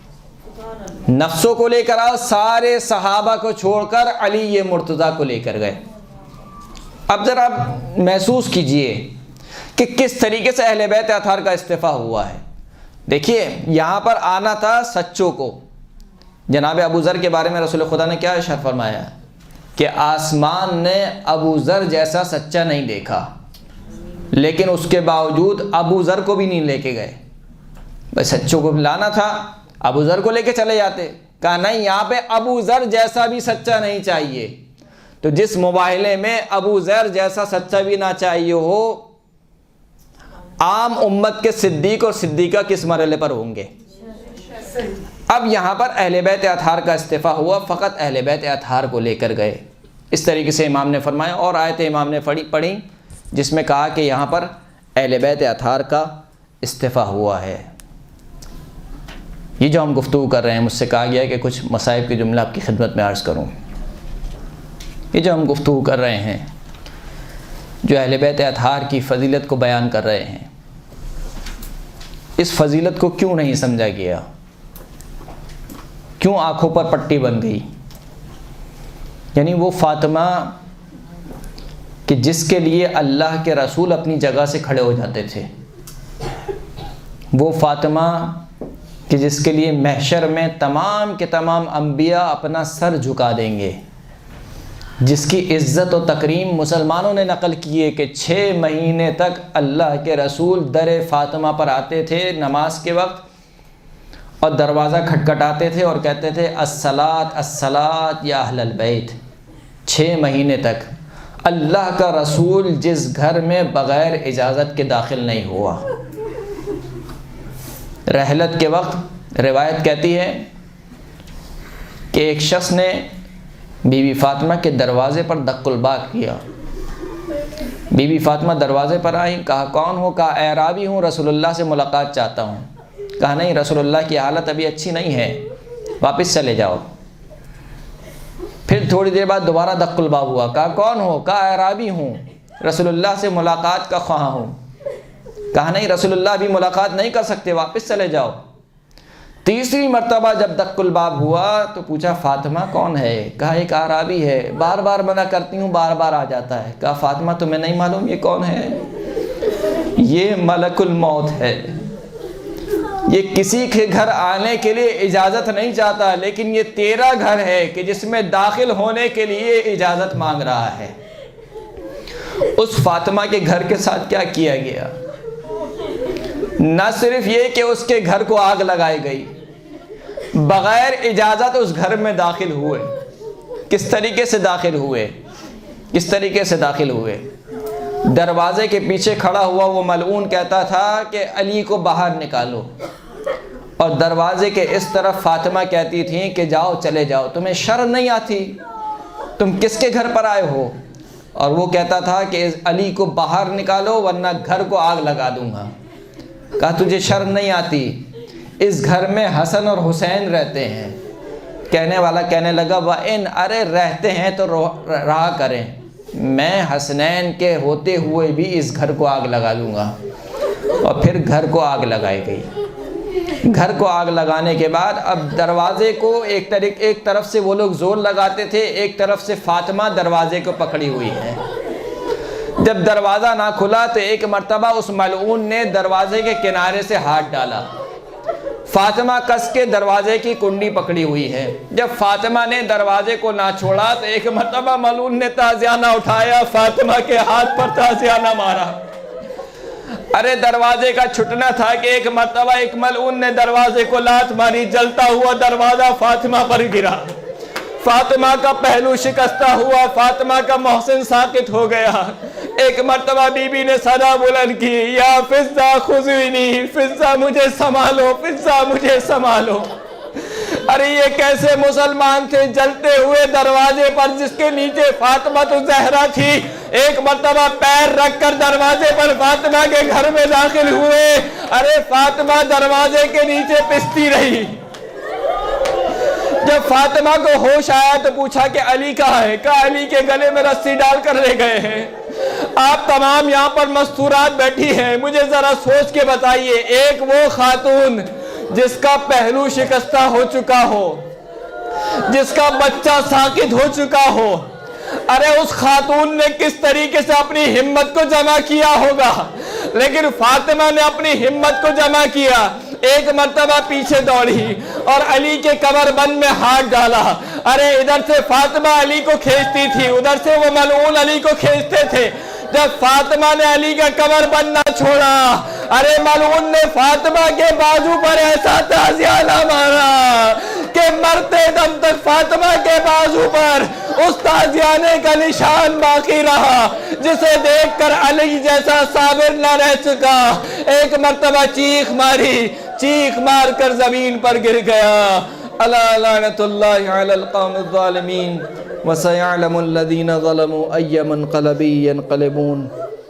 نفسوں کو لے کر آؤ، سارے صحابہ کو چھوڑ کر علی مرتضیٰ کو لے کر گئے۔ اب ذرا محسوس کیجئے کہ کس طریقے سے اہل بیت اطہار کا اصطفاء ہوا ہے۔ دیکھیے یہاں پر آنا تھا سچوں کو۔ جناب ابو ذر کے بارے میں رسول خدا نے کیا ارشاد فرمایا کہ آسمان نے ابو ذر جیسا سچا نہیں دیکھا، لیکن اس کے باوجود ابو ذر کو بھی نہیں لے کے گئے۔ بھائی سچوں کو لانا تھا، ابو ذر کو لے کے چلے جاتے، کہا نہیں، یہاں پہ ابو ذر جیسا بھی سچا نہیں چاہیے۔ تو جس مباہلے میں ابو ذر جیسا سچا بھی نہ چاہیے ہو، عام امت کے صدیق اور صدیقہ کس مرحلے پر ہوں گے؟ اب یہاں پر اہل بیت اطہار کا استعفیٰ ہوا، فقط اہل بیت اطہار کو لے کر گئے، اس طریقے سے امام نے فرمایا۔ اور آیت امام نے پڑھی جس میں کہا کہ یہاں پر اہل بیت اطہار کا استعفیٰ ہوا ہے۔ یہ جو ہم گفتگو کر رہے ہیں، مجھ سے کہا گیا ہے کہ کچھ مصائب کے جملہ آپ کی خدمت میں عرض کروں۔ یہ جو ہم گفتگو کر رہے ہیں، جو اہل بیت اطہار کی فضیلت کو بیان کر رہے ہیں، اس فضیلت کو کیوں نہیں سمجھا گیا؟ کیوں آنکھوں پر پٹی بن گئی؟ یعنی وہ فاطمہ کہ جس کے لیے اللہ کے رسول اپنی جگہ سے کھڑے ہو جاتے تھے، وہ فاطمہ کہ جس کے لیے محشر میں تمام کے تمام انبیاء اپنا سر جھکا دیں گے، جس کی عزت و تکریم مسلمانوں نے نقل کی ہے کہ 6 مہینے تک اللہ کے رسول در فاطمہ پر آتے تھے نماز کے وقت، اور دروازہ کھٹکھٹاتے تھے اور کہتے تھے الصلاۃ الصلاۃ یا اہل البیت۔ 6 مہینے تک اللہ کا رسول جس گھر میں بغیر اجازت کے داخل نہیں ہوا۔ رحلت کے وقت روایت کہتی ہے کہ ایک شخص نے بی بی فاطمہ کے دروازے پر دق الباب کیا۔ بی بی فاطمہ دروازے پر آئیں، کہا کون ہو؟ کہا اعرابی ہوں، رسول اللہ سے ملاقات چاہتا ہوں۔ کہا نہیں، رسول اللہ کی حالت ابھی اچھی نہیں ہے، واپس چلے جاؤ۔ پھر تھوڑی دیر بعد دوبارہ دق الباب ہوا، کہا کون ہو؟ کہا اعرابی ہوں، رسول اللہ سے ملاقات کا خواہاں ہوں۔ کہا نہیں، رسول اللہ ابھی ملاقات نہیں کر سکتے، واپس چلے جاؤ۔ تیسری مرتبہ جب دق الباب ہوا تو پوچھا فاطمہ کون ہے؟ کہا ایک اعرابی ہے، بار بار منع کرتی ہوں بار بار آ جاتا ہے۔ کہا فاطمہ تمہیں نہیں معلوم یہ کون ہے؟ یہ ملک الموت ہے، یہ کسی کے گھر آنے کے لیے اجازت نہیں چاہتا، لیکن یہ تیرا گھر ہے کہ جس میں داخل ہونے کے لیے اجازت مانگ رہا ہے۔ اس فاطمہ کے گھر کے ساتھ کیا کیا گیا؟ نہ صرف یہ کہ اس کے گھر کو آگ لگائی گئی، بغیر اجازت اس گھر میں داخل ہوئے۔ کس طریقے سے داخل ہوئے؟ کس طریقے سے داخل ہوئے؟ دروازے کے پیچھے کھڑا ہوا وہ ملعون کہتا تھا کہ علی کو باہر نکالو، اور دروازے کے اس طرف فاطمہ کہتی تھیں کہ جاؤ چلے جاؤ، تمہیں شرم نہیں آتی؟ تم کس کے گھر پر آئے ہو؟ اور وہ کہتا تھا کہ علی کو باہر نکالو ورنہ گھر کو آگ لگا دوں گا۔ کہا تجھے شرم نہیں آتی؟ اس گھر میں حسن اور حسین رہتے ہیں۔ کہنے والا کہنے لگا وَإِنْ، ارے رہتے ہیں تو رہا کریں، میں حسنین کے ہوتے ہوئے بھی اس گھر کو آگ لگا دوں گا۔ اور پھر گھر کو آگ لگائی گئی۔ گھر کو آگ لگانے کے بعد اب دروازے کو ایک طرف سے وہ لوگ زور لگاتے تھے، ایک طرف سے فاطمہ دروازے کو پکڑی ہوئی ہے۔ جب دروازہ نہ کھلا تو ایک مرتبہ اس ملعون نے دروازے کے کنارے سے ہاتھ ڈالا۔ فاطمہ کس کے دروازے کی کنڈی پکڑی ہوئی ہے۔ جب فاطمہ نے دروازے کو نہ چھوڑا تو ایک مرتبہ ملعون نے تازیانہ اٹھایا، فاطمہ کے ہاتھ پر تازیانہ مارا۔ ارے دروازے کا چھٹنا تھا کہ ایک مرتبہ ایک ملعون نے دروازے کو لات ماری، جلتا ہوا دروازہ فاطمہ پر گرا، فاطمہ کا پہلو شکستہ ہوا، فاطمہ کا محسن ساقط ہو گیا۔ ایک مرتبہ بی بی نے صدا بلند کی، یا فضہ خذینی، فضہ مجھے سنبھالو، فضہ مجھے سنبھالو۔ ارے یہ کیسے مسلمان تھے جلتے ہوئے دروازے پر جس کے نیچے فاطمہ تو زہرا تھی، ایک مرتبہ پیر رکھ کر دروازے پر فاطمہ کے گھر میں داخل ہوئے۔ ارے فاطمہ دروازے کے نیچے پستی رہی۔ جب فاطمہ کو ہوش آیا تو پوچھا کہ علی کہاں ہے؟ کہا علی کے گلے میں رسی ڈال کر لے گئے ہیں۔ آپ تمام یہاں پر مستورات بیٹھی ہیں، مجھے ذرا سوچ کے بتائیے، ایک وہ خاتون جس کا پہلو شکستہ ہو چکا ہو، جس کا بچہ ساقط ہو چکا ہو، ارے اس خاتون نے کس طریقے سے اپنی ہمت کو جمع کیا ہوگا؟ لیکن فاطمہ نے اپنی ہمت کو جمع کیا، ایک مرتبہ پیچھے دوڑی اور علی کے کمر بند میں ہاتھ ڈالا۔ ارے ادھر سے فاطمہ علی کو کھینچتی تھی، ادھر سے وہ ملعون علی کو کھینچتے تھے۔ جب فاطمہ نے علی کا کمر بند نہ چھوڑا، ارے ملعون نے فاطمہ کے بازو پر ایسا تازیانہ مارا کہ مرتے دم تک فاطمہ کے بازو پر اس تازیانے کا نشان باقی رہا جسے دیکھ کر علی جیسا صابر نہ رہ سکا، ایک مرتبہ چیخ ماری، چیخ مار کر زمین پر گر گیا۔ الا لعنت اللہ علی القوم الظالمین وسیعلم الذین ظلموا ای منقلب ینقلبون۔